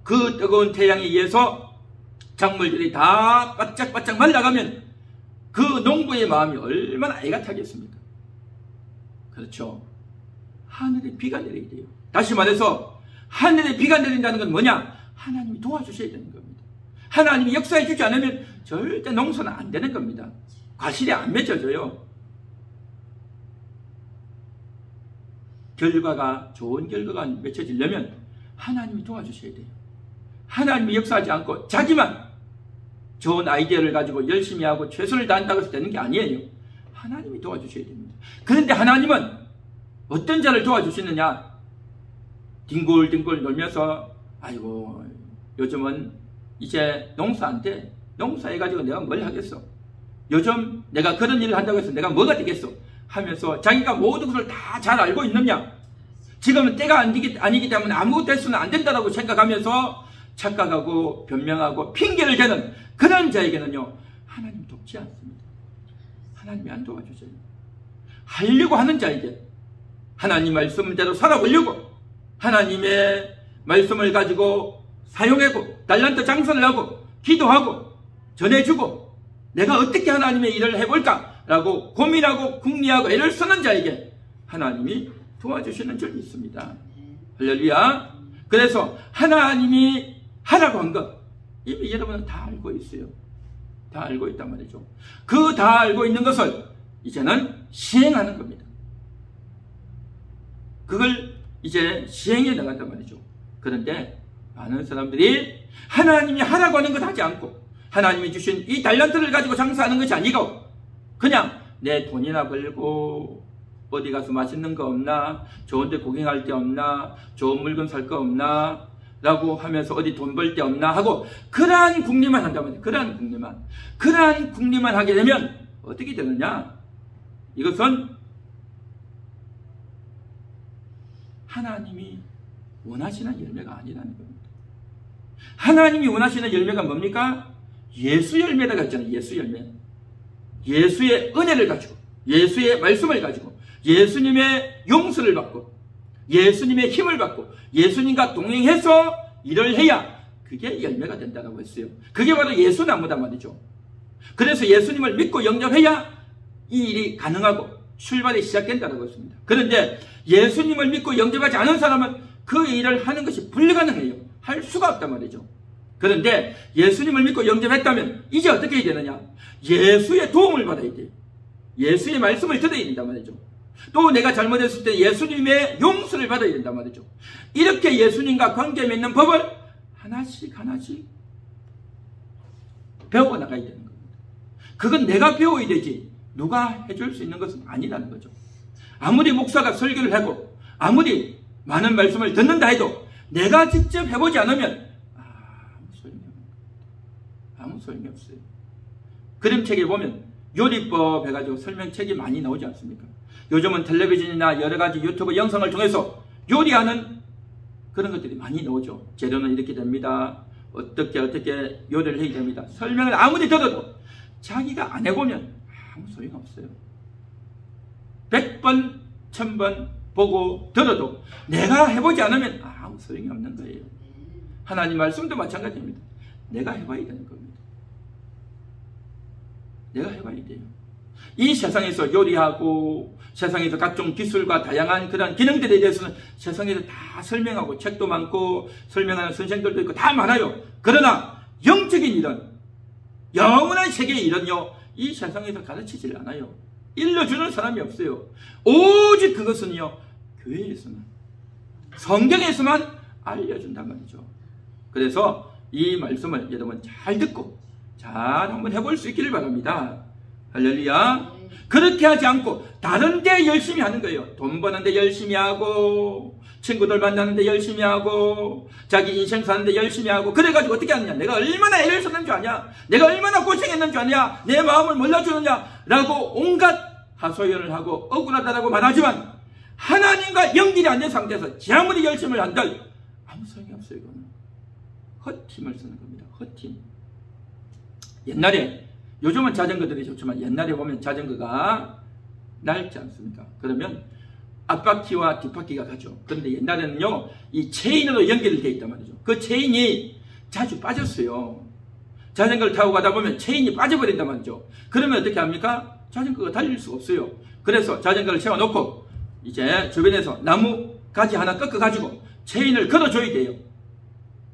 그 뜨거운 태양에 의해서 작물들이 다 바짝바짝 말라가면 그 농부의 마음이 얼마나 애가 타겠습니까? 그렇죠. 하늘에 비가 내려야 돼요. 다시 말해서 하늘에 비가 내린다는 건 뭐냐? 하나님이 도와주셔야 되는 겁니다. 하나님이 역사해 주지 않으면 절대 농사는 안 되는 겁니다. 과실이 안 맺어져요. 결과가, 좋은 결과가 맺혀지려면 하나님이 도와주셔야 돼요. 하나님이 역사하지 않고 자기만 좋은 아이디어를 가지고 열심히 하고 최선을 다한다고 해서 되는 게 아니에요. 하나님이 도와주셔야 됩니다. 그런데 하나님은 어떤 자를 도와주시느냐? 뒹굴뒹굴 놀면서 아이고 요즘은 이제 농사 안 돼. 농사해가지고 내가 뭘 하겠어. 요즘 내가 그런 일을 한다고 해서 내가 뭐가 되겠어 하면서 자기가 모든 것을 다 잘 알고 있느냐, 지금은 때가 아니기 때문에 아무것도 해서는 안 된다고 생각하면서 착각하고 변명하고 핑계를 대는 그런 자에게는요, 하나님 돕지 않습니다. 하나님이 안 도와주셔요. 하려고 하는 자에게, 하나님 말씀대로 살아보려고 하나님의 말씀을 가지고 사용하고 달란트 장사를 하고 기도하고 전해주고 내가 어떻게 하나님의 일을 해볼까? 라고 고민하고 궁리하고 애를 쓰는 자에게 하나님이 도와주시는 줄이 있습니다. 할렐루야. 그래서 하나님이 하라고 한 것 이미 여러분은 다 알고 있어요. 다 알고 있단 말이죠. 그 다 알고 있는 것을 이제는 시행하는 겁니다. 그걸 이제 시행해 나간단 말이죠. 그런데 많은 사람들이 하나님이 하라고 하는 것 하지 않고 하나님이 주신 이 달란트를 가지고 장사하는 것이 아니고 그냥 내 돈이나 벌고 어디 가서 맛있는 거 없나, 좋은 데 구경할 데 없나, 좋은 물건 살 거 없나 라고 하면서 어디 돈 벌 데 없나 하고 그러한 궁리만 한단 말이에요. 그러한 궁리만 하게 되면 어떻게 되느냐? 이것은 하나님이 원하시는 열매가 아니라는 겁니다. 하나님이 원하시는 열매가 뭡니까? 예수 열매라고 했잖아요. 예수 열매. 예수의 은혜를 가지고, 예수의 말씀을 가지고, 예수님의 용서를 받고, 예수님의 힘을 받고, 예수님과 동행해서 일을 해야 그게 열매가 된다고 했어요. 그게 바로 예수나무단 말이죠. 그래서 예수님을 믿고 영접해야 이 일이 가능하고 출발이 시작된다고 했습니다. 그런데 예수님을 믿고 영접하지 않은 사람은 그 일을 하는 것이 불가능해요. 할 수가 없단 말이죠. 그런데 예수님을 믿고 영접했다면 이제 어떻게 해야 되느냐? 예수의 도움을 받아야 돼요. 예수의 말씀을 들어야 된단 말이죠. 또 내가 잘못했을 때 예수님의 용서를 받아야 된단 말이죠. 이렇게 예수님과 관계 맺는 법을 하나씩 배워나가야 되는 겁니다. 그건 내가 배워야 되지 누가 해줄 수 있는 것은 아니라는 거죠. 아무리 목사가 설교를 하고 아무리 많은 말씀을 듣는다 해도 내가 직접 해보지 않으면 아무 소용이 없어요. 그림책에 보면 요리법 해가지고 설명책이 많이 나오지 않습니까? 요즘은 텔레비전이나 여러가지 유튜브 영상을 통해서 요리하는 그런 것들이 많이 나오죠. 재료는 이렇게 됩니다. 어떻게 요리를 해야 됩니다. 설명을 아무리 들어도 자기가 안 해보면 아무 소용 없어요. 100번, 1000번 보고 들어도 내가 해보지 않으면 아무 소용이 없는 거예요. 하나님 말씀도 마찬가지입니다. 내가 해봐야 되는 겁니다. 내가 해봐야 돼요. 이 세상에서 요리하고 세상에서 각종 기술과 다양한 그런 기능들에 대해서는 세상에서 다 설명하고 책도 많고 설명하는 선생들도 있고 다 많아요. 그러나 영적인 일은 영원한 세계의 일은요 이 세상에서 가르치질 않아요. 일러주는 사람이 없어요. 오직 그것은요 교회에서만 성경에서만 알려준단 말이죠. 그래서 이 말씀을 여러분 잘 듣고 잘 한번 해볼 수 있기를 바랍니다. 할렐루야. 그렇게 하지 않고 다른 데 열심히 하는 거예요. 돈 버는데 열심히 하고 친구들 만나는데 열심히 하고 자기 인생 사는데 열심히 하고 그래가지고 어떻게 하느냐. 내가 얼마나 애를 썼는 줄 아냐. 내가 얼마나 고생했는 줄 아냐. 내 마음을 몰라주느냐 라고 온갖 하소연을 하고 억울하다라고 말하지만 하나님과 연결이 안 된 상태에서 아무리 열심을 한들 아무 소용이 없어요. 이거는 헛힘을 쓰는 겁니다. 헛힘. 옛날에 요즘은 자전거들이 좋지만 옛날에 보면 자전거가 낡지 않습니까? 그러면 앞바퀴와 뒷바퀴가 가죠. 그런데 옛날에는요 이 체인으로 연결이 되어 있단 말이죠. 그 체인이 자주 빠졌어요. 자전거를 타고 가다 보면 체인이 빠져버린단 말이죠. 그러면 어떻게 합니까? 자전거가 달릴 수가 없어요. 그래서 자전거를 세워놓고 이제 주변에서 나무 가지 하나 꺾어가지고 체인을 걸어줘야 돼요.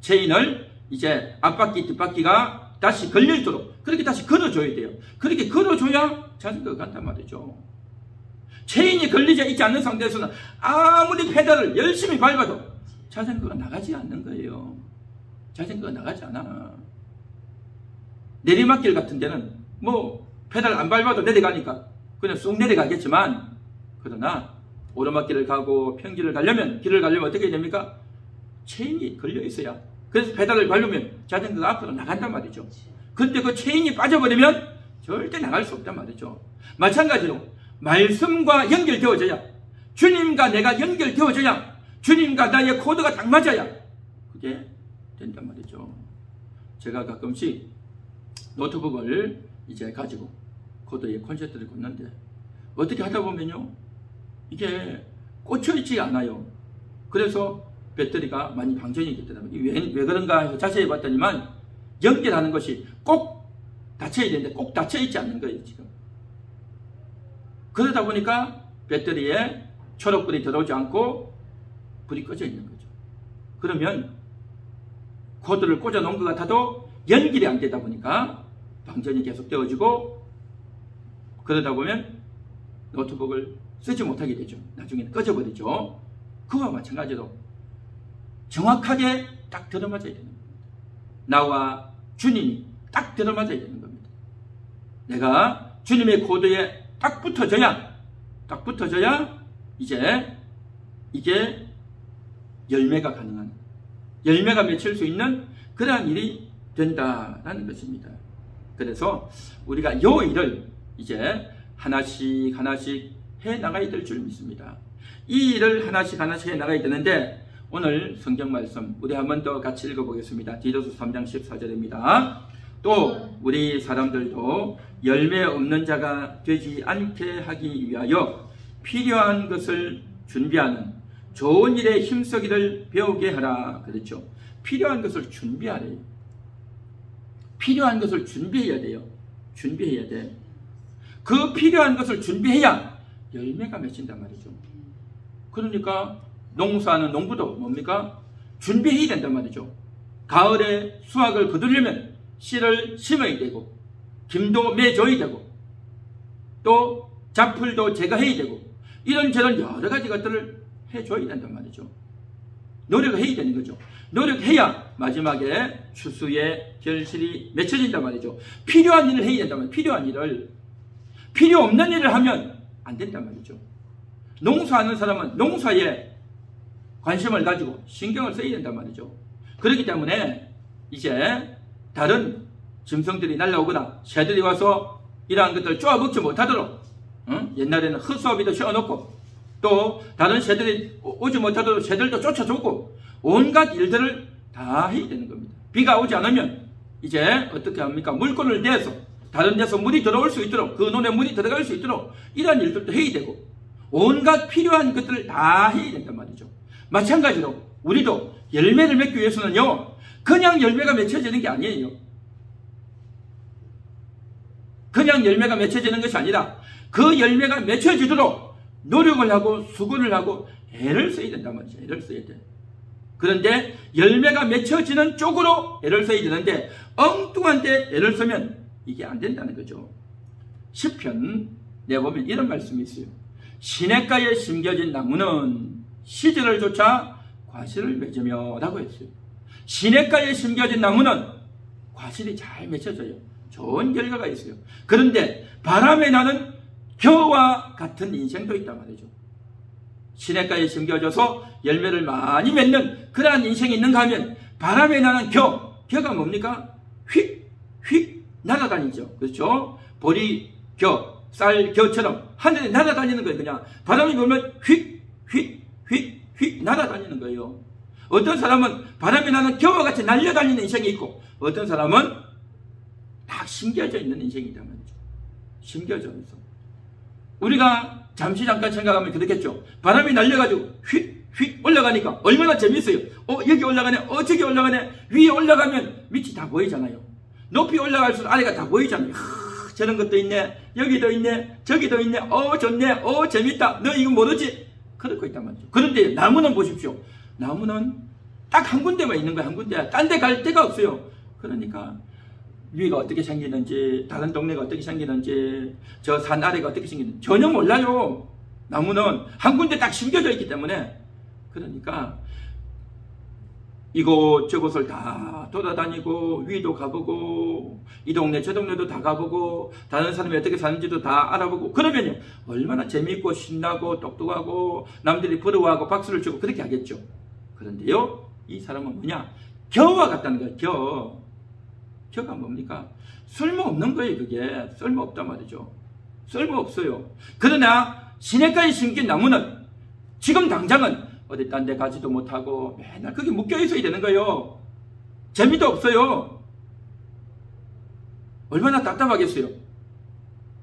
체인을 이제 앞바퀴 뒷바퀴가 다시 걸려있도록 그렇게 다시 걸어줘야 돼요. 그렇게 걸어줘야 자전거가 간단 말이죠. 체인이 걸리지 있지 않는 상태에서는 아무리 페달을 열심히 밟아도 자전거가 나가지 않는 거예요. 자전거가 나가지 않아. 내리막길 같은 데는 뭐 페달 안 밟아도 내려가니까 그냥 쑥 내려가겠지만 그러나 오르막길을 가고 평지를 가려면 길을 가려면 어떻게 됩니까? 체인이 걸려 있어야. 그래서 페달을 밟으면 자전거가 앞으로 나간단 말이죠. 근데 그 체인이 빠져버리면 절대 나갈 수 없단 말이죠. 마찬가지로 말씀과 연결되어져야 주님과 내가 연결되어져야 주님과 나의 코드가 딱 맞아야 그게 된단 말이죠. 제가 가끔씩 노트북을 이제 가지고 코드에 콘서트를 걷는데 어떻게 하다 보면요 이게 꽂혀있지 않아요. 그래서 배터리가 많이 방전이 됐더라고요. 왜 그런가 해서 자세히 봤더니만 연결하는 것이 꼭 닫혀야 되는데 꼭 닫혀 있지 않는 거예요, 지금. 그러다 보니까 배터리에 초록불이 들어오지 않고 불이 꺼져 있는 거죠. 그러면 코드를 꽂아 놓은 것 같아도 연결이 안 되다 보니까 방전이 계속 되어지고, 그러다 보면 노트북을 쓰지 못하게 되죠. 나중에는 꺼져버리죠. 그와 마찬가지로 정확하게 딱 들어맞아야 되는 겁니다. 나와 주님이 딱 들어맞아야 되는 겁니다. 내가 주님의 코드에 딱 붙어져야 이제 이게 열매가 가능한, 열매가 맺힐 수 있는 그러한 일이 된다라는 것입니다. 그래서 우리가 이 일을 이제 하나씩 해 나가야 될 줄 믿습니다. 이 일을 하나씩 해 나가야 되는데, 오늘 성경 말씀 우리 한 번 더 같이 읽어보겠습니다. 디도서 3장 14절입니다. 또 우리 사람들도 열매 없는 자가 되지 않게 하기 위하여 필요한 것을 준비하는 좋은 일에 힘쓰기를 배우게 하라. 그렇죠. 필요한 것을 준비하래요. 필요한 것을 준비해야 돼요. 준비해야 돼. 그 필요한 것을 준비해야 열매가 맺힌단 말이죠. 그러니까 농사하는 농부도 뭡니까? 준비해야 된단 말이죠. 가을에 수확을 거두려면 씨를 심어야 되고, 김도 매줘야 되고, 또 잡풀도 제거해야 되고, 이런저런 여러 가지 것들을 해줘야 된단 말이죠. 노력을 해야 되는 거죠. 노력해야 마지막에 추수의 결실이 맺혀진단 말이죠. 필요한 일을 해야 된단 말이죠. 필요한 일을. 필요 없는 일을 하면 안 된단 말이죠. 농사하는 사람은 농사에 관심을 가지고 신경을 써야 된단 말이죠. 그렇기 때문에 이제 다른 짐승들이 날라오거나 새들이 와서 이러한 것들을 쪼아먹지 못하도록, 옛날에는 헛수업이도 씌워놓고, 또 다른 새들이 오지 못하도록 새들도 쫓아주고, 온갖 일들을 다 해야 되는 겁니다. 비가 오지 않으면 이제 어떻게 합니까? 물건을 내서 다른 데서 물이 들어올 수 있도록, 그 논에 물이 들어갈 수 있도록 이러한 일들도 해야 되고, 온갖 필요한 것들을 다 해야 된단 말이죠. 마찬가지로 우리도 열매를 맺기 위해서는요, 그냥 열매가 맺혀지는 게 아니에요. 그냥 열매가 맺혀지는 것이 아니라 그 열매가 맺혀지도록 노력을 하고 수고를 하고 애를 써야 된단 말이죠. 애를 써야 돼. 그런데 열매가 맺혀지는 쪽으로 애를 써야 되는데, 엉뚱한 데 애를 쓰면 이게 안 된다는 거죠. 시편 내보면 이런 말씀이 있어요. 시냇가에 심겨진 나무는 시절을 쫓아 과실을 맺으며 라고 했어요. 시냇가에 심겨진 나무는 과실이 잘 맺혀져요. 좋은 결과가 있어요. 그런데 바람에 나는 겨와 같은 인생도 있단 말이죠. 시냇가에 심겨져서 열매를 많이 맺는 그러한 인생이 있는가 하면, 바람에 나는 겨가 뭡니까? 휙 날아다니죠. 그렇죠? 보리 겨, 쌀 겨처럼 하늘에 날아다니는 거예요. 그냥 바람이 불면 휙 날아다니는 거예요. 어떤 사람은 바람이 나는 겨와 같이 날려다니는 인생이 있고, 어떤 사람은 딱 심겨져 있는 인생이란 말이죠. 심겨져 있어. 우리가 잠깐 생각하면 그렇겠죠. 바람이 날려가지고 휙 올라가니까 얼마나 재밌어요. 여기 올라가네, 저기 올라가네. 위에 올라가면 밑이 다 보이잖아요. 높이 올라갈수록 아래가 다 보이잖아요. 저런 것도 있네, 여기도 있네, 저기도 있네, 좋네, 재밌다, 너 이거 모르지? 그러고 있단 말이죠. 그런데 나무는 보십시오. 나무는 딱 한 군데만 있는 거야. 한 군데. 딴 데 갈 데가 없어요. 그러니까 위가 어떻게 생기는지, 다른 동네가 어떻게 생기는지, 저 산 아래가 어떻게 생기는지 전혀 몰라요. 나무는 한 군데 딱 심겨져 있기 때문에. 그러니까 이곳저곳을 다 돌아다니고, 위도 가보고, 이 동네 저 동네도 다 가보고, 다른 사람이 어떻게 사는지도 다 알아보고, 그러면요 얼마나 재미있고 신나고 똑똑하고 남들이 부러워하고 박수를 치고 그렇게 하겠죠. 그런데요, 이 사람은 뭐냐? 겨와 같다는 거예요. 겨가 뭡니까? 쓸모없는 거예요. 그게 쓸모없단 말이죠. 쓸모없어요. 그러나 시냇가에 심긴 나무는 지금 당장은 어디 딴 데 가지도 못하고 맨날 거기 묶여 있어야 되는 거예요. 재미도 없어요. 얼마나 답답하겠어요.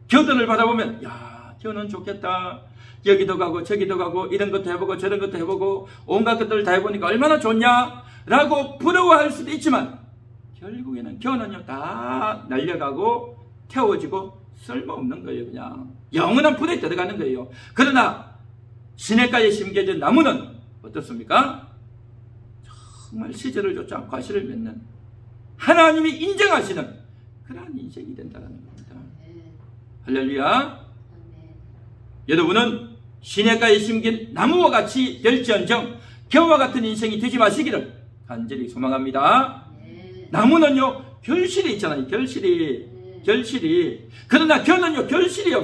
겨들을 바라보면, 야, 겨는 좋겠다. 여기도 가고 저기도 가고 이런 것도 해보고 저런 것도 해보고 온갖 것들을 다 해보니까 얼마나 좋냐 라고 부러워할 수도 있지만, 결국에는 겨는요 다 날려가고 태워지고 쓸모없는 거예요. 그냥 영원한 불에 들어가는 거예요. 그러나 시냇가에 심겨진 나무는 어떻습니까? 정말 시절을 쫓아 과실을 맺는 하나님이 인정하시는 그러한 인생이 된다는 겁니다. 할렐루야. 여러분은 시냇가에 심긴 나무와 같이 될지언정 겨와 같은 인생이 되지 마시기를 간절히 소망합니다. 나무는요 결실이 있잖아요. 결실이. 그러나 겨는요 결실이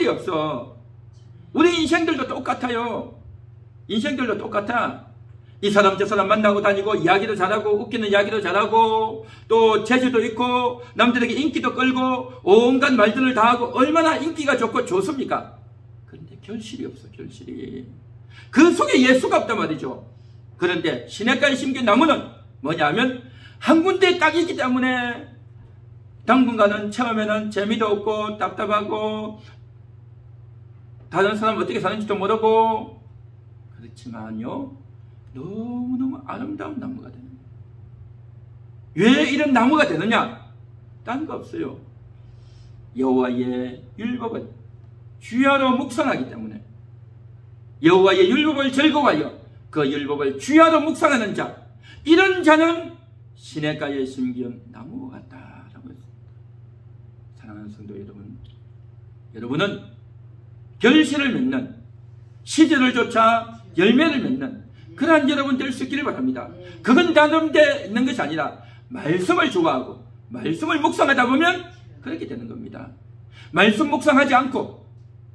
없어. 우리 인생들도 똑같아요. 인생들도 똑같아. 이 사람 저 사람 만나고 다니고 이야기도 잘하고 웃기는 이야기도 잘하고 또 재주도 있고 남들에게 인기도 끌고 온갖 말들을 다 하고 얼마나 인기가 좋고 좋습니까? 그런데 결실이 없어. 그 속에 예수가 없단 말이죠. 그런데 시냇가에 심긴 나무는 뭐냐면 한 군데 딱 있기 때문에 당분간은 처음에는 재미도 없고 답답하고 다른 사람 어떻게 사는지도 모르고 그렇지만요 너무너무 아름다운 나무가 되는 거예요. 왜 이런 나무가 되느냐? 딴 거 없어요. 여호와의 율법을 주야로 묵상하기 때문에 여호와의 율법을 즐거워하여 그 율법을 주야로 묵상하는 자 이런 자는 시냇가에 심긴 나무와 같다라고 했습니다. 사랑하는 성도 여러분, 여러분은 결실을 맺는 시절을 쫓아 열매를 맺는 그러한 여러분 될 수 있기를 바랍니다. 그건 다른데 있는 것이 아니라 말씀을 좋아하고 말씀을 묵상하다 보면 그렇게 되는 겁니다. 말씀 묵상하지 않고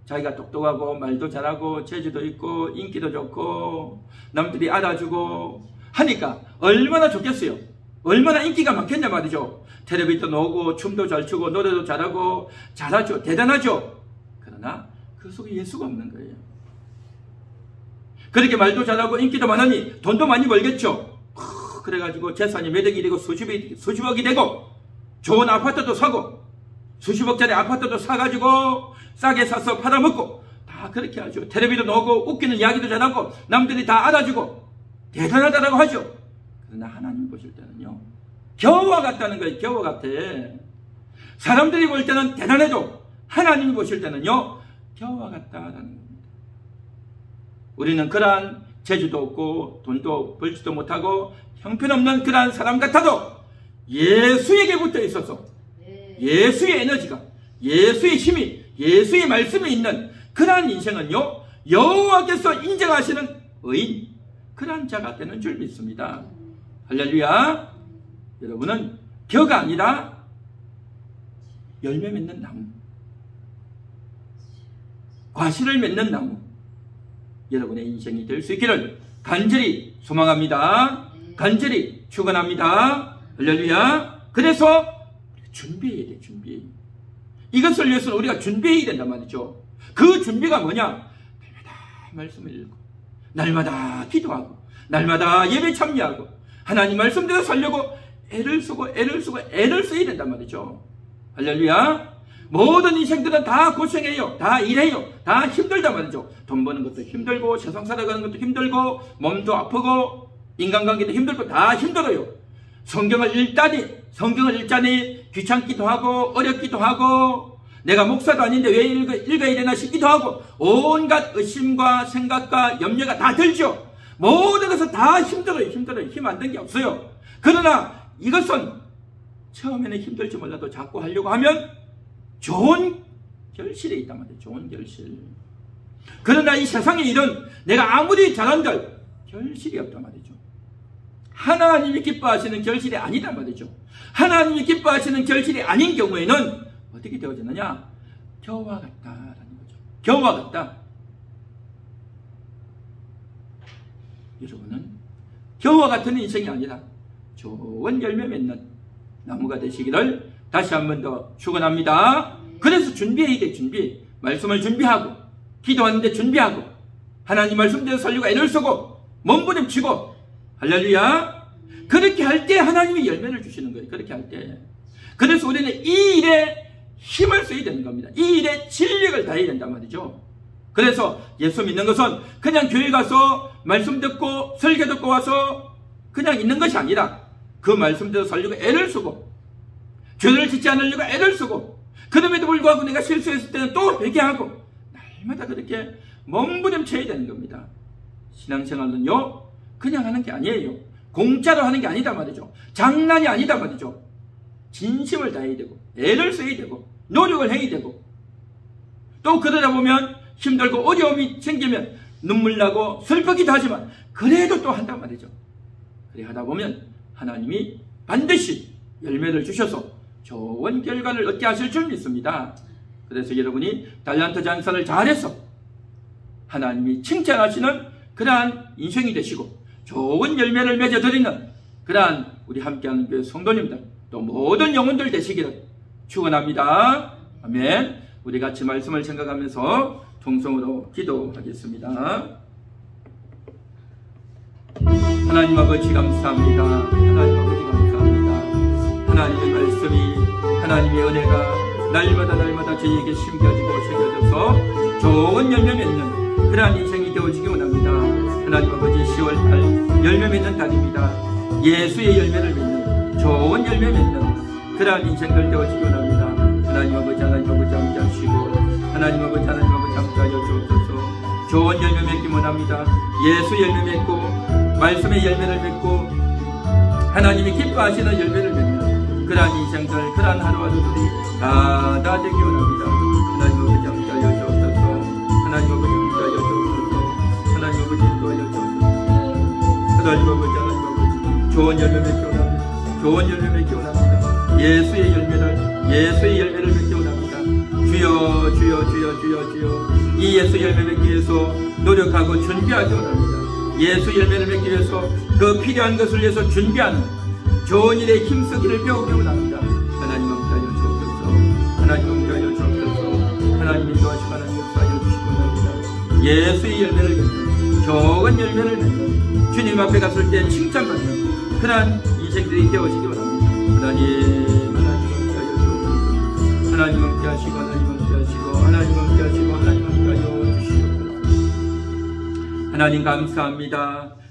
자기가 똑똑하고 말도 잘하고 재주도 있고 인기도 좋고 남들이 알아주고 하니까 얼마나 좋겠어요. 얼마나 인기가 많겠냐 말이죠. 텔레비도 나오고 춤도 잘 추고 노래도 잘하고 잘하죠. 대단하죠. 그러나 그 속에 예수가 없는 거예요. 그렇게 말도 잘하고 인기도 많으니 돈도 많이 벌겠죠. 그래가지고 재산이 몇 억이 되고 수십억이 되고 좋은 아파트도 사고 수십억짜리 아파트도 사가지고 싸게 사서 팔아먹고 다 그렇게 하죠. 텔레비도 나오고 웃기는 이야기도 잘하고 남들이 다 알아주고 대단하다라고 하죠. 그러나 하나님 보실 때는요 겨와 같다는 거예요. 겨와 같아. 사람들이 볼 때는 대단해도 하나님이 보실 때는요 겨와 같다라는 겁니다. 우리는 그러한 재주도 없고 돈도 벌지도 못하고 형편없는 그러한 사람 같아도 예수에게 붙어 있어서 예수의 에너지가 예수의 힘이 예수의 말씀이 있는 그러한 인생은요 여호와께서 인정하시는 의인 그러한 자가 되는 줄 믿습니다. 할렐루야. 여러분은 겨가 아니라 열매 맺는 나무, 과실을 맺는 나무 여러분의 인생이 될 수 있기를 간절히 소망합니다. 간절히 축원합니다. 할렐루야. 그래서 준비해야 돼. 준비. 이것을 위해서는 우리가 준비해야 된단 말이죠. 그 준비가 뭐냐? 날마다 말씀을 읽고 날마다 기도하고 날마다 예배 참여하고 하나님 말씀대로 살려고 애를 써야 된단 말이죠. 할렐루야. 모든 인생들은 다 고생해요. 다 일해요. 다 힘들단 말이죠. 돈 버는 것도 힘들고 세상 살아가는 것도 힘들고 몸도 아프고 인간관계도 힘들고 다 힘들어요. 성경을 읽자니 귀찮기도 하고 어렵기도 하고 내가 목사도 아닌데 왜 읽어야 되나 싶기도 하고 온갖 의심과 생각과 염려가 다 들죠. 모든 것은 다 힘들어요. 힘 안 든 게 없어요. 그러나 이것은 처음에는 힘들지 몰라도 자꾸 하려고 하면 좋은 결실이 있단 말이에요. 좋은 결실. 그러나 이 세상의 일은 내가 아무리 잘한들 결실이 없단 말이죠. 하나님이 기뻐하시는 결실이 아니단 말이죠. 하나님이 기뻐하시는 결실이 아닌 경우에는 어떻게 되어지느냐? 겨와 같다라는 거죠. 겨와 같다. 여러분은 겨와 같은 인생이 아니라 좋은 열매 맺는 나무가 되시기를 다시 한 번 더 축원합니다. 그래서 준비해야 돼. 준비. 말씀을 준비하고 기도하는데 준비하고 하나님 말씀대로 살려고 애를 쓰고 몸부림치고 할렐루야. 그렇게 할 때 하나님이 열매를 주시는 거예요. 그렇게 할 때. 그래서 우리는 이 일에 힘을 써야 되는 겁니다. 이 일에 진력을 다해야 된단 말이죠. 그래서 예수 믿는 것은 그냥 교회 가서 말씀 듣고 설교 듣고 와서 그냥 있는 것이 아니라 그 말씀대로 살려고 애를 쓰고, 죄를 짓지 않으려고 애를 쓰고, 그럼에도 불구하고 내가 실수했을 때는 또 회개하고, 날마다 그렇게 몸부림쳐야 되는 겁니다. 신앙생활은요, 그냥 하는 게 아니에요. 공짜로 하는 게 아니다 말이죠. 장난이 아니다 말이죠. 진심을 다해야 되고, 애를 써야 되고, 노력을 해야 되고, 또 그러다 보면 힘들고 어려움이 생기면 눈물 나고 슬프기도 하지만 그래도 또 한단 말이죠. 그래 하다 보면 하나님이 반드시 열매를 주셔서 좋은 결과를 얻게 하실 줄 믿습니다. 그래서 여러분이 달란트 장사를 잘해서 하나님이 칭찬하시는 그러한 인생이 되시고 좋은 열매를 맺어드리는 그러한 우리 함께하는 교회 성도님들, 또 모든 영혼들 되시기를 축원합니다. 아멘. 우리 같이 말씀을 생각하면서 통성으로 기도하겠습니다. 하나님 아버지 감사합니다. 하나님 아버지 감사합니다. 하나님의 말씀이, 하나님의 은혜가 날마다 저희에게 심겨지고 새겨져서 좋은 열매 맺는 그러한 인생이 되어지기 원합니다. 하나님 아버지 10월달 열매 맺는 달입니다. 예수의 열매를 맺는, 좋은 열매 맺는 그러한 인생들 되어지기 원합니다. 하나님 아버지 함께하시고, 하나님 아버지 함께하여 주옵소서. 좋은 열매 맺기 원합니다. 예수 열매 맺고 말씀의 열매를 맺고 하나님이 기뻐하시는 열매를 맺는 그러한 인생들, 그러한 하루하루들이 다 되기 원합니다. 하나님 아버지 함께하여 주옵소서. 하나님 아버지 함께하여 주옵소서. 하나님 아버지 인도하여 주옵소서. 하나님 아버지 좋은 열매 맺기 원합니다. 좋은 열매 맺기 원합니다. 예수의 열매를 맺기 원합니다. 주여 이 예수 열매 맺기 위해서 노력하고 준비하기 원합니다. 예수 열매를 맺기 위해서 그 필요한 것을 위해서 준비하는 좋은 일에 힘쓰기를 배우기 원합니다. 하나님 함께하여 주옵소서. 하나님 함께하여 주옵소서. 하나님 인도하시고 하나님 역사하여 주시기 원합니다. 예수의 열매를 맺는, 좋은 열매를 맺는, 주님 앞에 갔을 때 칭찬받는 그러한 인생들이 되어지기 원합니다. 하나님 함께하여 주옵소서. 하나님 함께하시고 하나님 함께하시고 하나님 함께하시고 하나님 함께하여 주시옵소서. 하나님 감사합니다.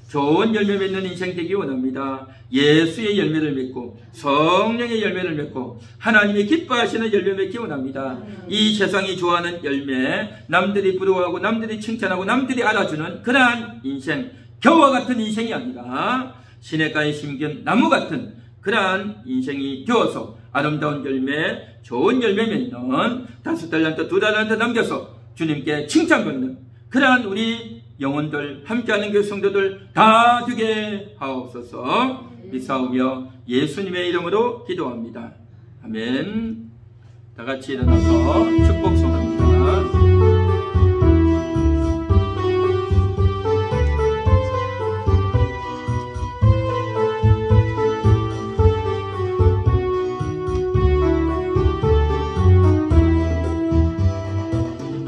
좋은 열매 맺는 인생 되기 원합니다. 예수의 열매를 맺고 성령의 열매를 맺고 하나님이 기뻐하시는 열매 맺기 원합니다. 이 세상이 좋아하는 열매, 남들이 부러워하고 남들이 칭찬하고 남들이 알아주는 그러한 인생, 겨와 같은 인생이 아니라 시냇가에 심긴 나무 같은 그러한 인생이 되어서 아름다운 열매, 좋은 열매 맺는 5달란트, 2달란트 남겨서 주님께 칭찬받는 그러한 우리 영혼들, 함께하는 교회 성도들 다 되게 하옵소서. 믿사오며 예수님의 이름으로 기도합니다. 아멘. 다 같이 일어나서 축복송합니다.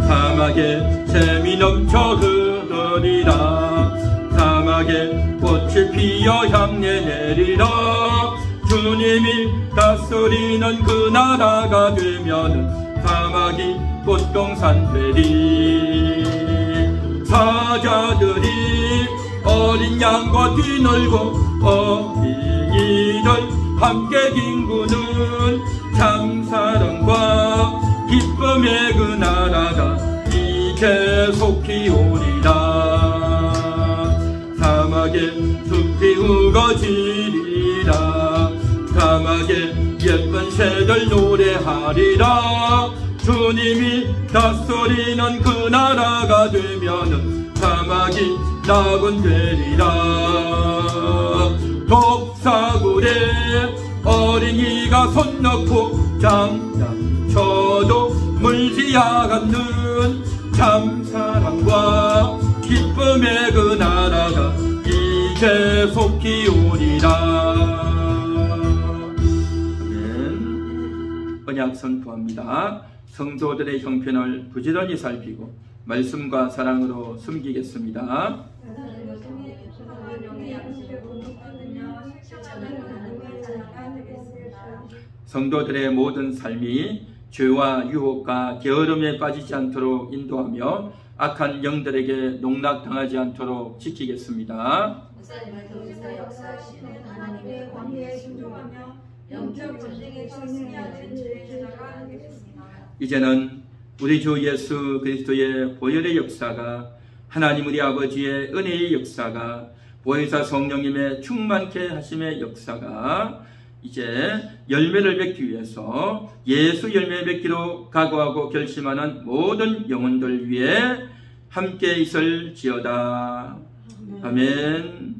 사막에 샘이 넘쳐 흐르리라. 사막에 꽃이 피어 향내 내리라. 주님이 다스리는 그 나라가 되면은 사막이 꽃동산 되리. 사자들이 어린 양과 뒤놀고 어린이들 함께 뒹구는 참사랑과 기쁨의 그 나라가 이제 속히 오리라. 사막에 숲이 우거지리라. 사막에 예쁜 새들 노래하리라. 주님이 다스리는 그 나라가 되면은 사막이 낙원 되리라. 독사굴에 어린이가 손 넣고 장난쳐도 물지 않는 참사랑과 기쁨의 그 나라가 이제 속히 오리라. 아멘. 언약 선포합니다. 성도들의 형편을 부지런히 살피고 말씀과 사랑으로 섬기겠습니다. 성도들의 모든 삶이 죄와 유혹과 게으름에 빠지지 않도록 인도하며 악한 영들에게 농락당하지 않도록 지키겠습니다. 목사님을 통해서 역사하시는 하나님의 권위에 순종하며 영적 전쟁에서 승리하는 주의 제자가 되겠습니다. 이제는 우리 주 예수 그리스도의 보혈의 역사가, 하나님 우리 아버지의 은혜의 역사가, 보혜사 성령님의 충만케 하심의 역사가 이제 열매를 맺기 위해서 예수 열매 맺기로 각오하고 결심하는 모든 영혼들 위해 함께 있을지어다. 아멘.